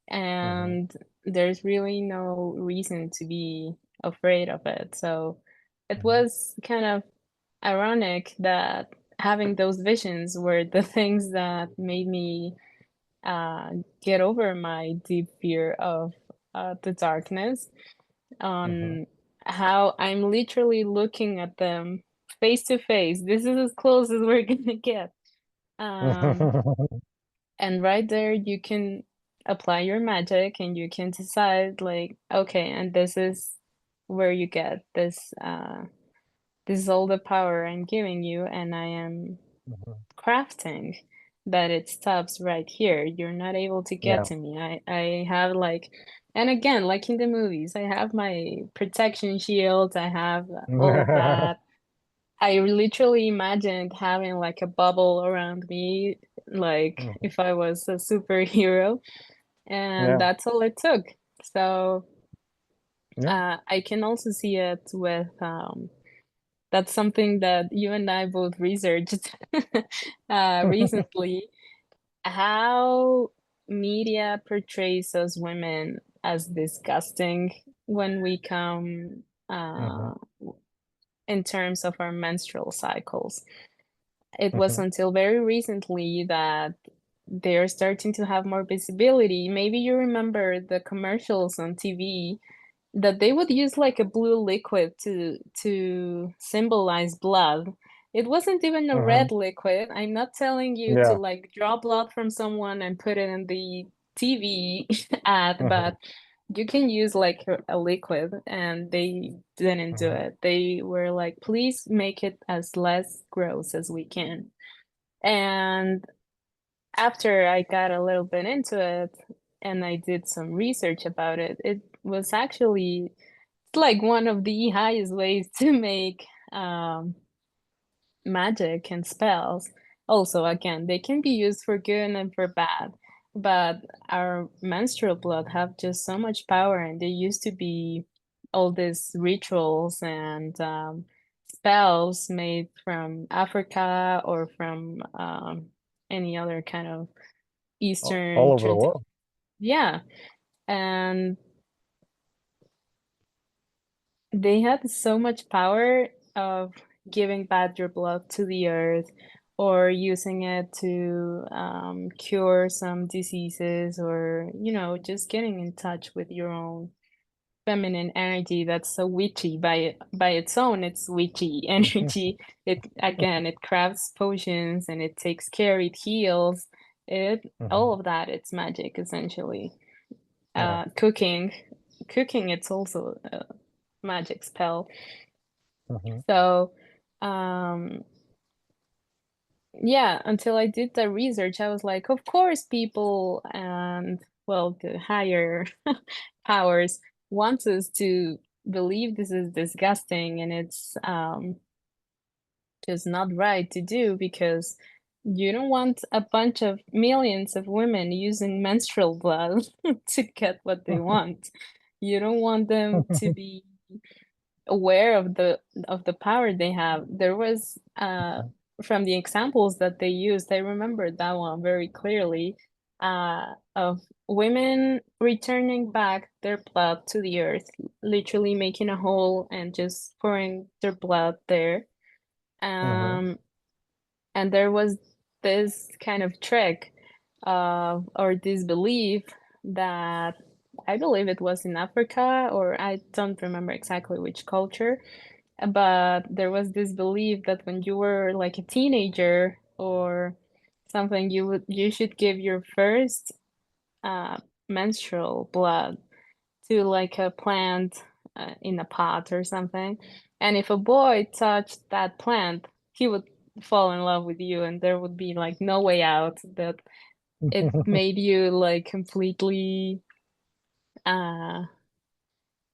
Hmm. And there's really no reason to be afraid of it. So it was kind of ironic that having those visions were the things that made me uh, get over my deep fear of the darkness, Hmm. on how I'm literally looking at them face to face. This is as close as we're gonna get. Um, Hmm. and right there, you can apply your magic and you can decide, like, okay, and this is where you get this. This is all the power I'm giving you, and I am crafting that it stops right here. You're not able to get Yeah. to me. I have like, and again, like in the movies, I have my protection shields, I have all of that. I literally imagined having like a bubble around me, like Mhm. if I was a superhero, and Yeah. that's all it took. So Yeah. I can also see it with that's something that you and I both researched recently, how media portrays us women as disgusting when we come Hmm. in terms of our menstrual cycles. It was Hmm. until very recently that they're starting to have more visibility. Maybe you remember the commercials on TV that they would use like a blue liquid to symbolize blood. It wasn't even a Hmm. red liquid. I'm not telling you to Yeah. like draw blood from someone and put it in the TV ad, Mhm. but you can use like a liquid, and they didn't do Mhm. it. They were like, please make it as less gross as we can. And after I got a little bit into it and I did some research about it, it was actually like one of the highest ways to make magic and spells. Also, again, they can be used for good and for bad, but our menstrual blood have just so much power, and they used to be all these rituals and spells made from Africa or from any other kind of All Eastern over the tradition. world. Yeah, and they had so much power of giving back your blood to the earth or using it to cure some diseases, or, just getting in touch with your own feminine energy that's so witchy by its own. It's witchy energy. It, again, it crafts potions and it takes care, it heals. It all Mhm. of that, it's magic essentially. Yeah. Cooking, it's also a magic spell. Mhm. So, um, yeah, until I did the research, I was like, of course, people and, well, the higher powers wants us to believe this is disgusting and it's just not right to do, because you don't want a bunch of millions of women using menstrual blood to get what they want. You don't want them to be aware of the power they have. There was from the examples that they used, I remember that one very clearly, of women returning back their blood to the earth, literally making a hole and just pouring their blood there. Mhm. Um, and there was this kind of trick or this belief that, I believe it was in Africa, or I don't remember exactly which culture, but there was this belief that when you were like a teenager or something, you should give your first uh, menstrual blood to like a plant in a pot or something. And if a boy touched that plant, he would fall in love with you, and there would be like no way out. That it made you like completely uh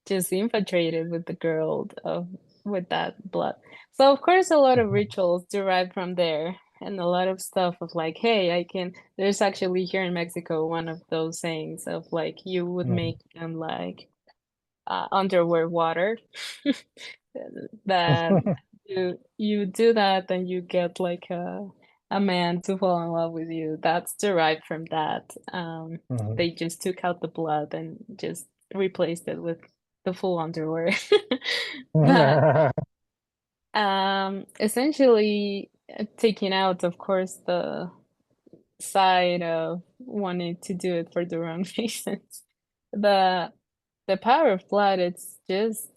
just infatuated with the girl of with that blood. So of course a lot of rituals derive from there, and a lot of stuff of like, hey, I can, there's actually here in Mexico one of those sayings of like you would Mhm. make them like underwear water. That you do that and you get like a man to fall in love with you. That's derived from that. Mhm. They just took out the blood and just replaced it with the full underwear. But essentially, taking out, of course, the side of wanting to do it for the wrong reasons. The the power of blood, it's just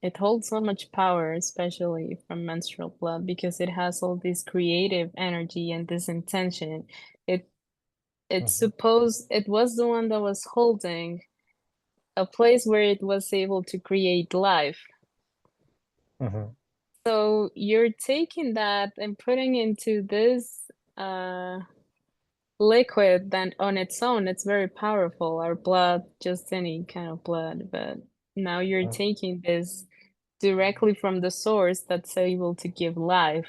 it holds so much power, especially from menstrual blood, because it has all this creative energy and this intention. It it's Mhm. supposed it was the one that was holding a place where it was able to create life. Mhm. So you're taking that and putting into this uh liquid that on its own, it's very powerful. Our blood, just any kind of blood, but now you're Mhm. taking this directly from the source that's able to give life,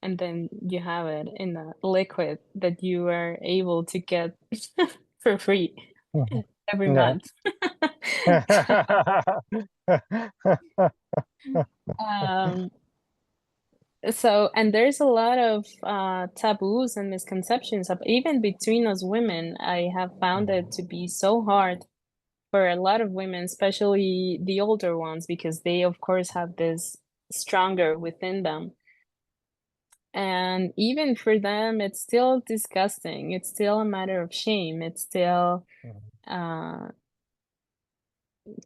and then you have it in a liquid that you are able to get for free Mhm. every Yeah. month. um, so, and there's a lot of taboos and misconceptions of, even between us women. I have found it to be so hard for a lot of women, especially the older ones, because they, of course, have this stronger within them. And even for them, it's still disgusting. It's still a matter of shame. It's still Mhm. uh,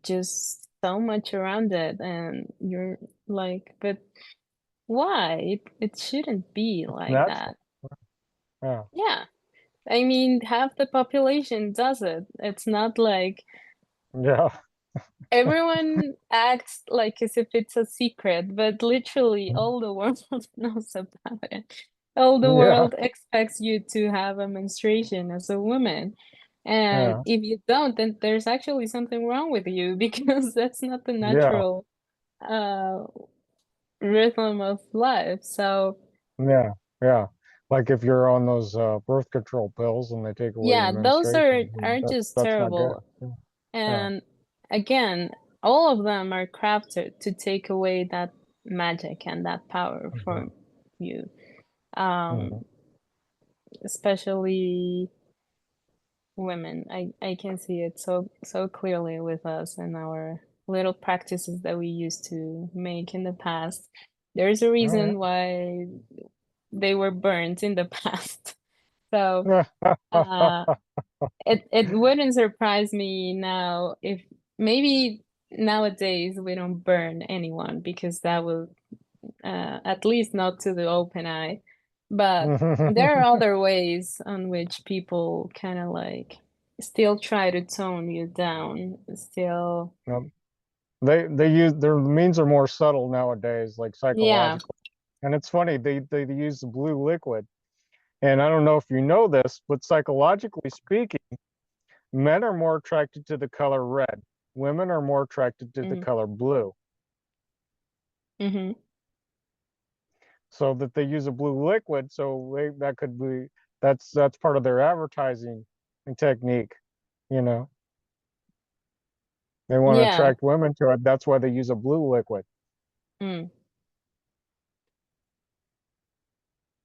just so much around it. And you're like, but why? It shouldn't be It's like natural. that. Yeah. Yeah. I mean, half the population does it. It's not like Yeah. everyone acts like as if it's a secret, but literally all the world knows about it. All the Yeah. world expects you to have a menstruation as a woman. And Yeah. if you don't, then there's actually something wrong with you because that's not the Yeah. natural uh rhythm of life. So, Yeah. Yeah. Like if you're on those birth control pills and they take away your yeah, those menstruation, are that's just that's not good. terrible. Yeah. Yeah. And again, all of them are crafted to take away that magic and that power Mhm. from you. Um, Mhm. Especially women. I can see it so clearly with us and our little practices that we used to make in the past. There's a Oh reason why they were burnt in the past. So, yeah. uh, it wouldn't surprise me now if maybe nowadays we don't burn anyone because that will at least not to the open eye. But there are other ways on which people kind of like still try to tone you down. Still, No, they use their means are more subtle nowadays, like yeah. psychological. And it's funny, they use the blue liquid. And I don't know if you know this, but psychologically speaking, men are more attracted to the color red. Women are more attracted to the Mm, color blue. mm-hmm. So that they use a blue liquid, so that could be that's part of their advertising and technique, you know. They want to Yeah. attract women to it. That's why they use a blue liquid. Mm.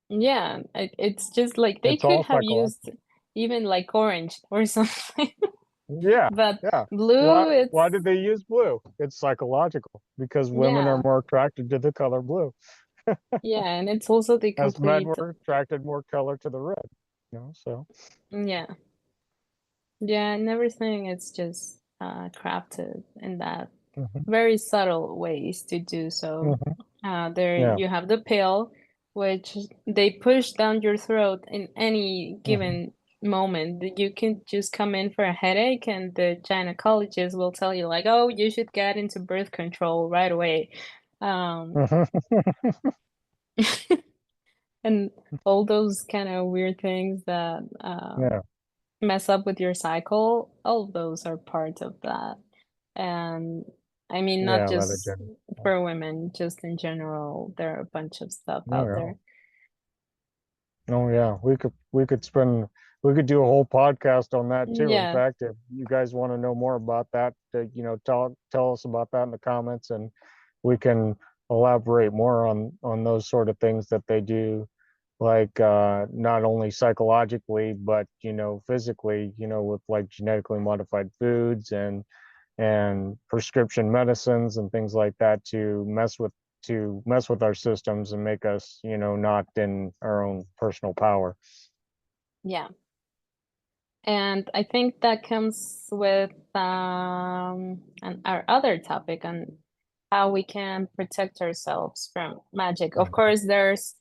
Yeah. It's just like they It's could all have used psychological. even like orange or something. Yeah, But yeah. blue, Why it's did they use blue? It's psychological because women are yeah. more attracted to the color blue, Yeah, and it's also the as men complete were attracted more color to the red. So yeah. Yeah, and everything is just crafted in that hmm very subtle ways to do so. hmm There yeah. you have the pill, which they push down your throat in any hmm given moment. You can just come in for a headache, and the gynecologist will tell you like, "Oh, you should get into birth control right away." Um, and all those kind of weird things that yeah, mess up with your cycle, all of those are part of that. And I mean, not yeah, that just agenda. for women, just in general, there are a bunch of stuff Oh out yeah. there. Oh yeah, we could do a whole podcast on that too. In Yeah, fact, if you guys want to know more about that, tell us about that in the comments, and we can elaborate more on those sort of things that they do, like not only psychologically, but physically, with like genetically modified foods and prescription medicines and things like that to mess with our systems and make us, not in our own personal power. yeah. And I think that comes with our other topic on how we can protect ourselves from magic. Of Mhm, course, there's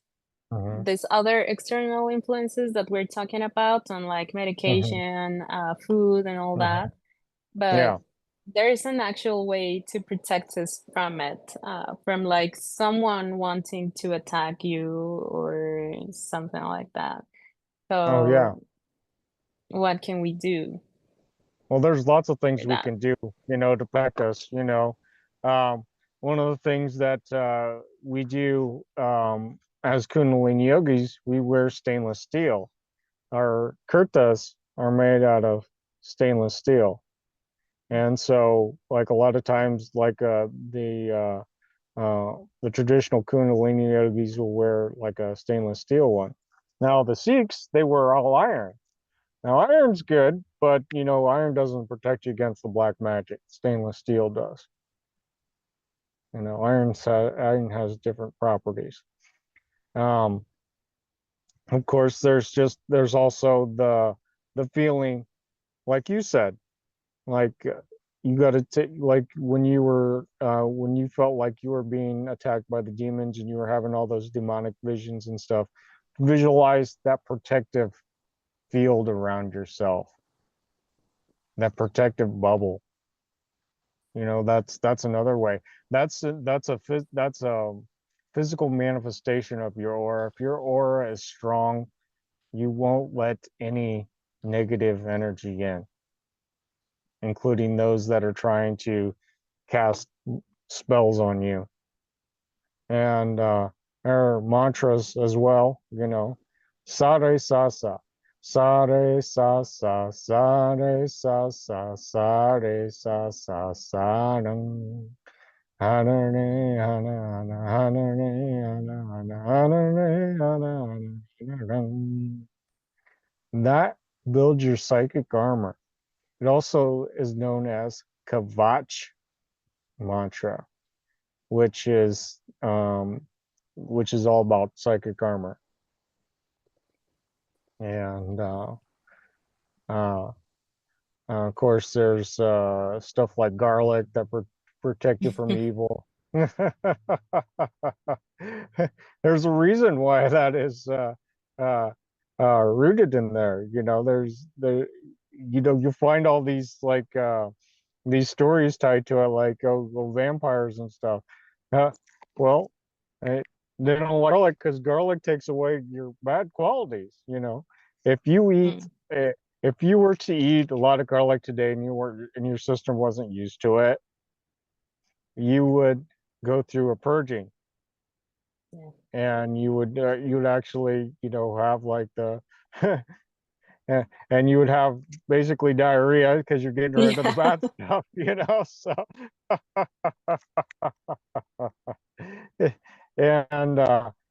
mhm, these other external influences that we're talking about on like mhm, medication, food, and all mhm. that. But Yeah. there is an actual way to protect us from it, from like someone wanting to attack you or something like that. Oh, yeah. So, what can we do Well, there's lots of for things we that? can do, to protect us. Um, one of the things that we do as Kundalini yogis, we wear stainless steel. Our kurtas are made out of stainless steel. And so, like a lot of times, like the traditional Kundalini yogis will wear like a stainless steel one. Now the Sikhs, they wear all iron. Now iron's good, but iron doesn't protect you against the black magic. Stainless steel does. Iron has different properties. Um, of course, there's also the feeling, like you said, like you got to take like when you felt like you were being attacked by the demons and you were having all those demonic visions and stuff, visualize that protective field around yourself, that protective bubble. That's another way. That's a physical manifestation of your aura. If your aura is strong, you won't let any negative energy in, including those that are trying to cast spells on you. And our mantras as well, sare sa sa, sare sa sa, sare sa sa, sare sa sa, saram. Hanane, hana, hana, hanane, hana, hana, hanane, hana, hana, hana. That builds your psychic armor. It also is known as Kavach mantra, which is um, which is all about psychic armor. And uh, of course, there's stuff like garlic that protect you from evil. There's a reason why that is uh, rooted in there. You find all these stories tied to it, like vampires and stuff. Uh, well, eh, they don't like garlic because garlic takes away your bad qualities. If you eat, Mm. uh, if you were to eat a lot of garlic today and your system wasn't used to it, you would go through a purging, Yeah. and you would actually have like the and you would have basically diarrhea because you're getting rid of the Yeah. bad stuff. So and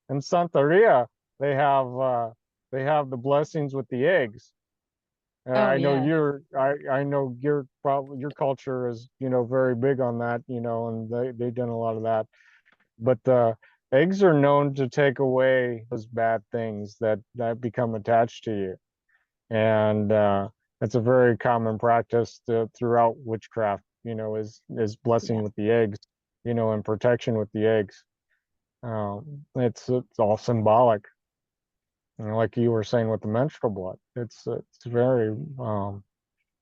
in Santeria, they have uh, they have the blessings with the eggs. Oh yeah. I know your culture is very big on that, and they've done a lot of that. But eggs are known to take away those bad things that become attached to you, and it's a very common practice throughout witchcraft. Is blessing Yeah. with the eggs, and protection with the eggs. It's all symbolic, like you were saying with the menstrual blood. It's very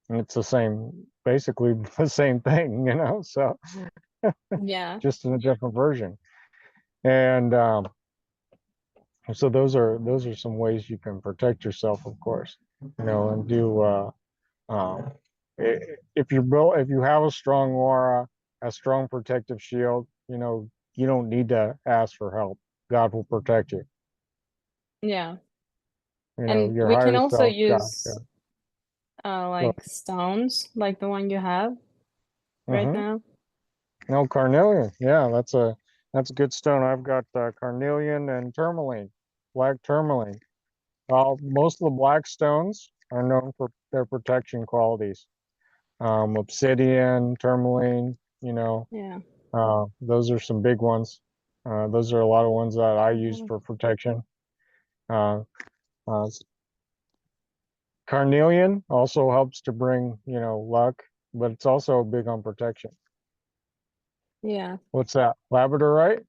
it's the same, basically the same thing, so Yeah. just in a different version. And so those are some ways you can protect yourself, of course, and do um, if you have a strong aura, a strong protective shield, you don't need to ask for help. God will protect you. Yeah. And Your we can higher also self, God. Yeah. use So, like stones, like the one you have right mm-hmm. now. No, carnelian. Yeah, that's a good stone. I've got carnelian and tourmaline, black tourmaline. Most of the black stones are known for their protection qualities. Obsidian, tourmaline, Yeah. those are some big ones. Those are a lot of ones that I use for protection. Uh, uh, Carnelian also helps to bring, luck, but it's also big on protection. Yeah. What's that? Labradorite?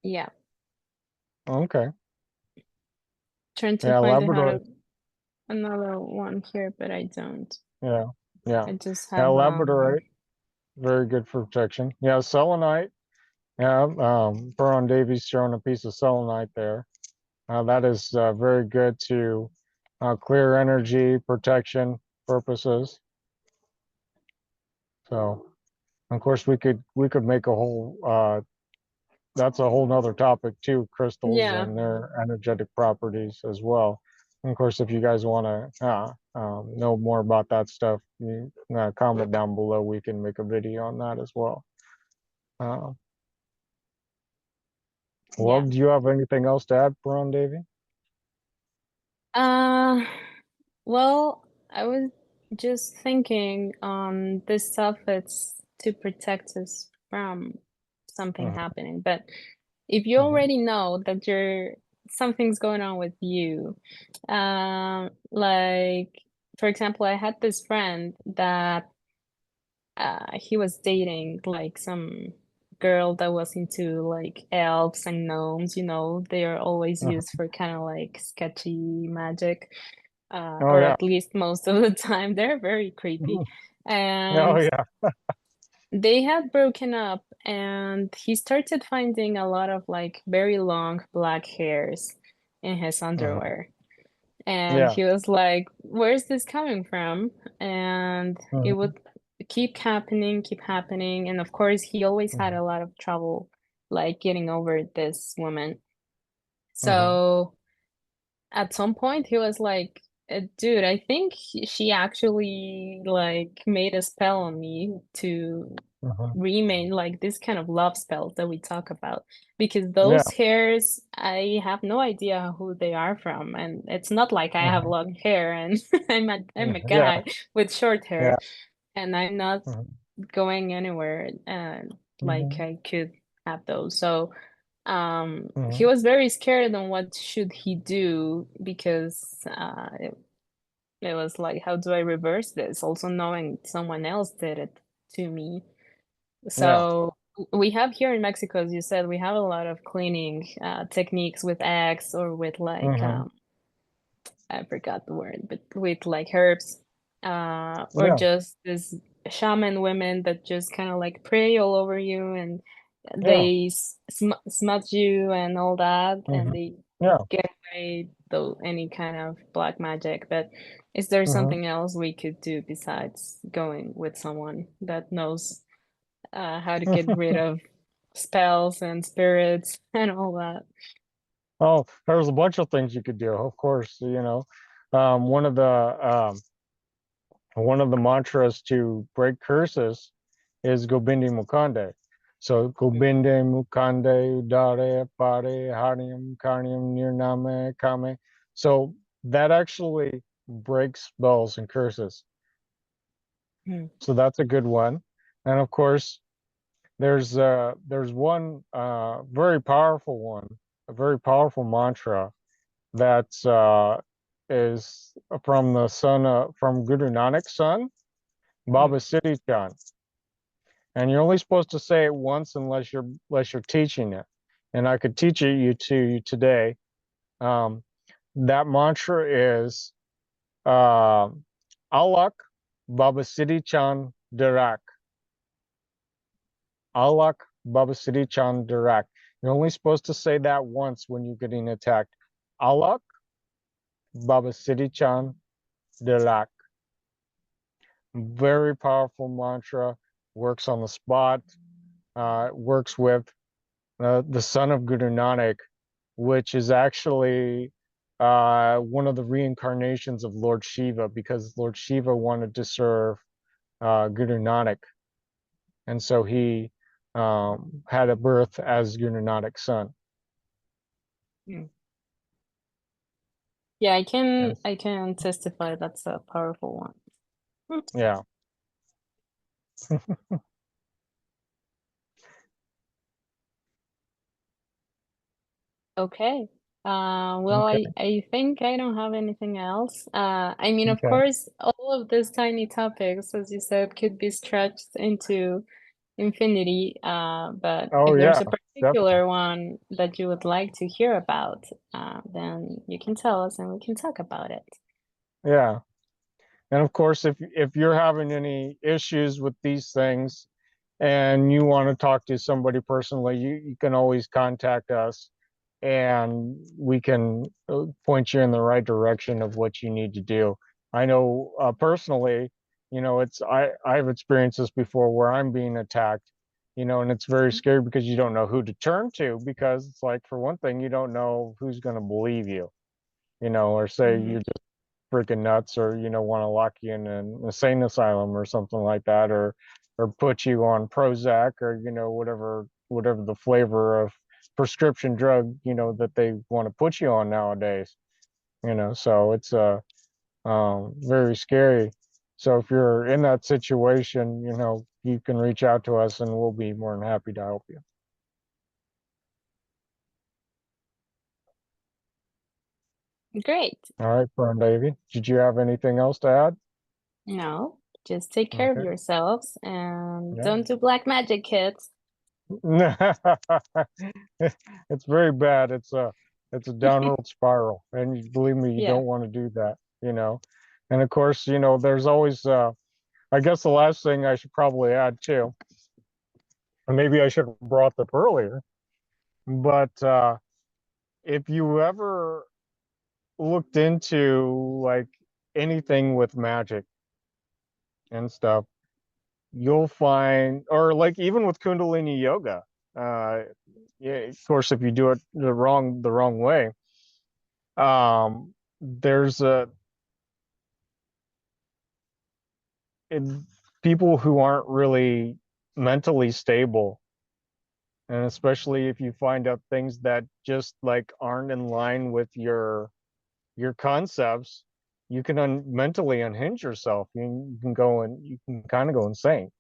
Yeah. Okay. Trying to Yeah, find Labradorite. another one here, but I don't. Yeah. Yeah. I just Yeah, have Labradorite, very good for protection. Yeah, selenite. Yeah, Baron Davies showing a piece of selenite there. That is very good to clear energy, protection purposes. So, of course, we could make a whole that's a whole nother topic too, crystals yeah. and their energetic properties as well. And of course, if you guys want to know more about that stuff, you comment down below. We can make a video on that as well. Uh, well, Yeah. do you have anything else to add, Baron Davy? Uh well, I was just thinking this stuff it's to protect us from something Mhm, happening. But if you mhm, already know that something's going on with you, like for example, I had this friend that he was dating like some girl that was into like elves and gnomes, they are always Mhm. used for kind of like sketchy magic, Oh or yeah. at least most of the time. They're very creepy. Mhm. Oh And yeah. they had broken up, and he started finding a lot of like very long black hairs in his Mhm. underwear. And Yeah. he was like, "Where's this coming from?" And it Mhm. would keep happening. And of course, he always had Mhm. a lot of trouble like getting over this woman. Mhm. So at some point, he was like, dude, I think she actually like made a spell on me to Mhm. remain like this kind of love spells that we talk about, because Yeah. those hairs, I have no idea who they are from, and it's not like I have Mhm. long hair and I'm a Yeah. guy with short Yeah. hair, and I'm not Mhm. going anywhere like Mhm. I could have those. So he Mhm. was very scared on what should he do, because it was like, how do I reverse this? Also knowing someone else did it to me. Yeah. So we have here in Mexico, as you said, we have a lot of cleaning techniques with eggs, or with like Mhm. I forgot the word, but with like herbs, or Yeah. just this shaman women that just kind of like pray all over you, and Yeah. they smudge you and all that, and Mhm. they Yeah. get away though any kind of black magic. But is there Mhm. something else we could do besides going with someone that knows how to get rid of spells and spirits and all that? Oh, there's a bunch of things you could do. Of course, um, one of the um, one of the mantras to break curses is Gobindi Mukande. So Gobinde Mukande Udare Pare Hariam Karniam Nirname Kame. So that actually breaks spells and curses. Mm, So that's a good one. And of course, there's one very powerful one, a very powerful mantra that is from the son from Guru Nanak's son, mm, Baba Siddhi Chand. And you're only supposed to say it once unless you're teaching it. And I could teach it you to you today. Um, that mantra is uh, Alak Baba Siddhi Chand Dirak. Alak Baba Siddhi Chand Dirak. You're only supposed to say that once when you're getting attacked. Alak Baba Siddhi Chand Dirak. Very powerful mantra, works on the spot, works with the son of Guru Nanak, which is actually one of the reincarnations of Lord Shiva, because Lord Shiva wanted to serve Guru Nanak. And so he had a birth as Guru Nanak's son. mm. Yeah, I can And I can testify that's a powerful one. Hmm. yeah. Okay. Well, Okay. I think I don't have anything else. I mean, of Okay. course, all of these tiny topics, as you said, could be stretched into infinity. But Oh if yeah, there's a definitely. particular one that you would like to hear about, then you can tell us and we can talk about it. Yeah. And of course, if you're having any issues with these things and you want to talk to somebody personally, you can always contact us and we can point you in the right direction of what you need to do. I know personally, it's I've experienced this before where I'm being attacked, and it's very scary because you don't know who to turn to, because it's like, for one thing, you don't know who's going to believe you, or say Mhm. you're freaking nuts, or want to lock you in an insane asylum or something like that, or put you on Prozac, or whatever the flavor of prescription drug that they want to put you on nowadays. So it's very scary. So if you're in that situation, you can reach out to us and we'll be more than happy to help you. Great. All right, friend Davy, did you have anything else to add? No, just take care of Okay. yourselves and Yeah. don't do black magic, kids. It's very bad. It's a downward spiral, and believe me, you Yeah. don't want to do that, you know. And of course, there's always I guess the last thing I should probably add too, and maybe I should have brought up earlier, but if you ever looked into like anything with magic and stuff, you'll find, or like even with Kundalini yoga, uh, yeah, of course, if you do it the wrong way, there's it, people who aren't really mentally stable, and especially if you find out things that just like aren't in line with your concepts, you can mentally unhinge yourself. You can go and you can kind of go insane.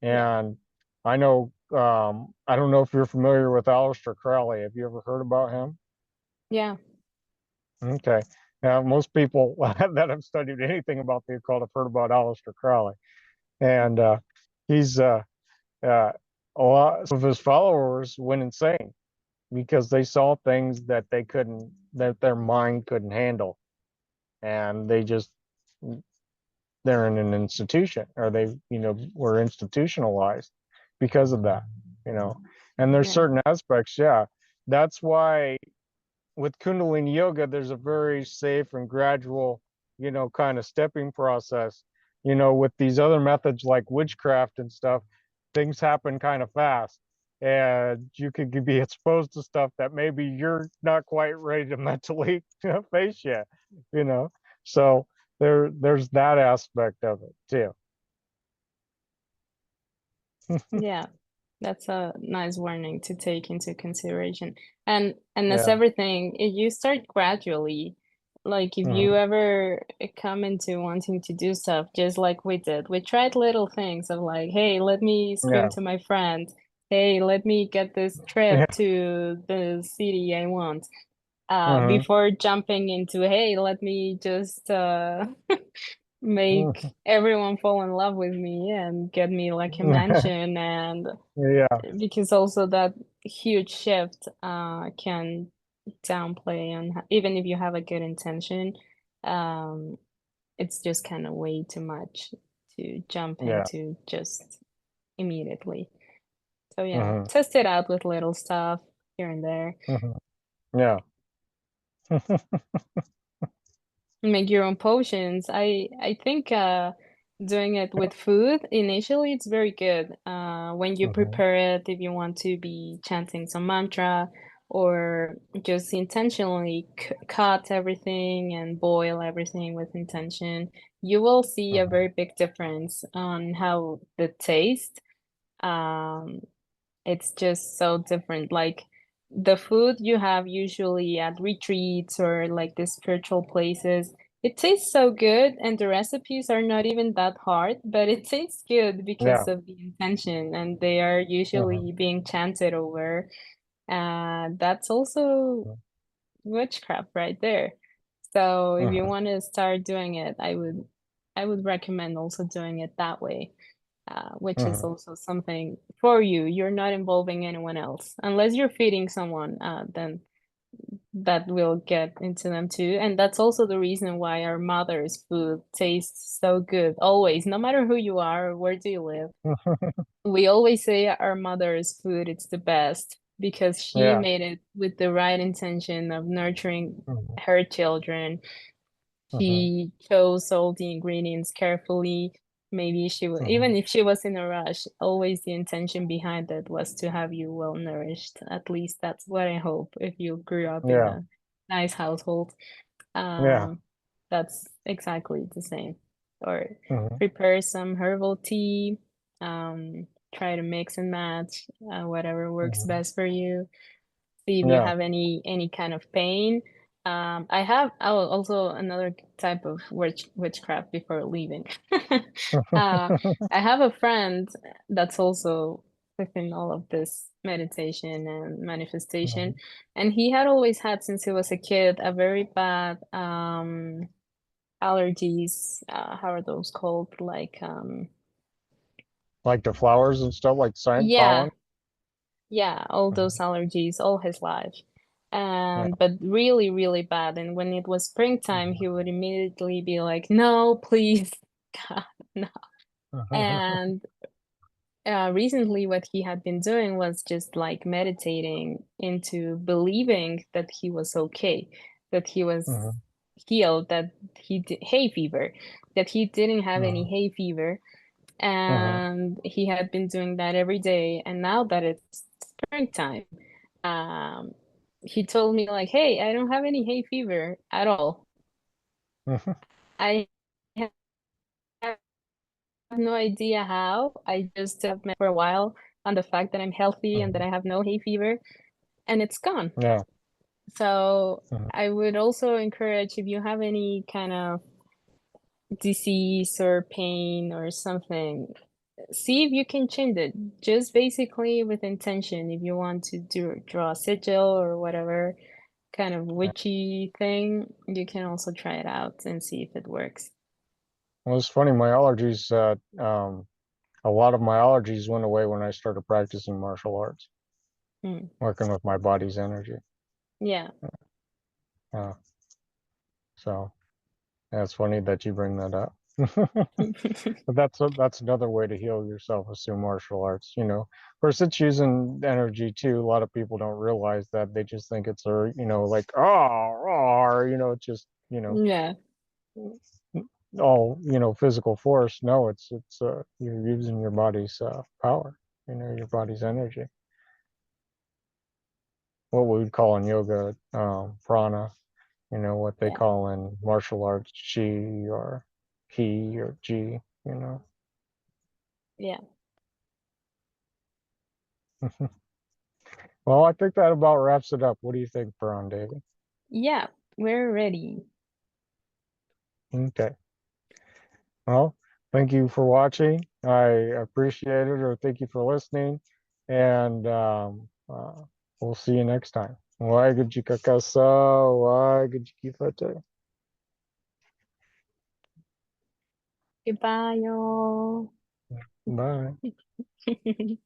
Yeah. And I know, I don't know if you're familiar with Aleister Crowley. Have you ever heard about him? Yeah. Okay. Now, most people that have studied anything about the occult have heard about Aleister Crowley. And he's uh, a lot of his followers went insane because they saw things that that their mind couldn't handle. And they're in an institution, or they, were institutionalized because of that, you know. And there's Yeah. certain aspects, yeah. That's why with Kundalini yoga, there's a very safe and gradual, kind of stepping process. With these other methods like witchcraft and stuff, things happen kind of fast. And you could be exposed to stuff that maybe you're not quite ready to mentally face yet, you know. So there's that aspect of it too. Yeah. That's a nice warning to take into consideration. And as Yeah. everything, if you start gradually, like if Hmm. you ever come into wanting to do stuff, just like we did, we tried little things of like, hey, let me scream Yeah. to my friend. Hey, let me get this trip Yeah. to the city I want. Hmm. Before jumping into, hey, let me just make everyone fall in love with me and get me like a mansion, and Yeah. because also that huge shift can downplay, and even if you have a good intention, um it's just kind of way too much to jump Yeah. into just immediately. So yeah, Hmm. test it out with little stuff here and there. Hmm. Yeah. Make your own potions. I think doing it with food initially it's very good. When you Hmm. prepare it, if you want to be chanting some mantra or just intentionally cut everything and boil everything with intention, you will see a very Hmm. big difference on how the taste. Um, it's just so different. Like the food you have usually at retreats or like the spiritual places, it tastes so good, and the recipes are not even that hard, but it tastes good because Yeah. of the intention, and they are Hmm. usually being chanted over. That's also witchcraft right there. So if you Hmm. want to start doing it, I would recommend also doing it that way, which is Hmm. also something for you. You're not involving anyone else unless you're feeding someone. Then that will get into them too, and that's also the reason why our mother's food tastes so good always, no matter who you are or where do you live. We always say our mother's food it's the best because she Yeah. made it with the right intention of nurturing Hmm. her children. Hmm. She chose all the ingredients carefully. Maybe she was, Hmm. even if she was in a rush, always the intention behind it was to have you well nourished. At least that's what I hope if you grew up in Yeah. a nice household. Yeah. Um, that's exactly the same. Or Hmm. prepare some herbal tea, try to mix and match, whatever works Hmm. best for you. See if you Yeah. have any kind of pain. I have also another type of witchcraft before leaving. I have a friend that's also within all of this meditation and manifestation, Hmm. and he had always had since he was a kid a very bad allergies. How are those called? Like Like the flowers and stuff, like scent yeah, pollen. Yeah, all those Mhm, allergies all his life. yeah. And but really, really bad. And when it was springtime, he would immediately be like, "No, please, God, no." And recently, what he had been doing was just like meditating into believing that he was okay, that he was Mhm, healed, that he did hay fever, that he didn't have any mhm, hay fever, mhm, and he had been doing that every day. And now that it's springtime, um, he told me like, "Hey, I don't have any hay fever at all. mhm, I have no idea how. I just have met for a while on the fact that I'm healthy and that mhm. I have no hay fever, and it's gone." Yeah. So Mhm. I would also encourage, if you have any kind of disease or pain or something, see if you can change it. Just basically with intention. If you want to draw a sigil or whatever kind of witchy thing, you can also try it out and see if it works. Well, it's funny. My allergies, a lot of my allergies went away when I started practicing martial arts, Mm. working with my body's energy. Yeah. Uh, so yeah, it's funny that you bring that up. But that's another way to heal yourself is through martial arts. Of course, it's using energy too. A lot of people don't realize that. They just think it's like it's just Yeah. all physical force. No, it's you're using your body's power. Your body's energy. What we would call in yoga prana. What they Yeah. call in martial arts chi or ki or ji. You know. Yeah. Well, I think that about wraps it up. What do you think, Baron David? Yeah. We're ready. Okay. Well, thank you for watching. I appreciate it, or thank you for listening. And we'll see you next time. Wagajikakasa, wagajikifate. Goodbye, y'all. Bye.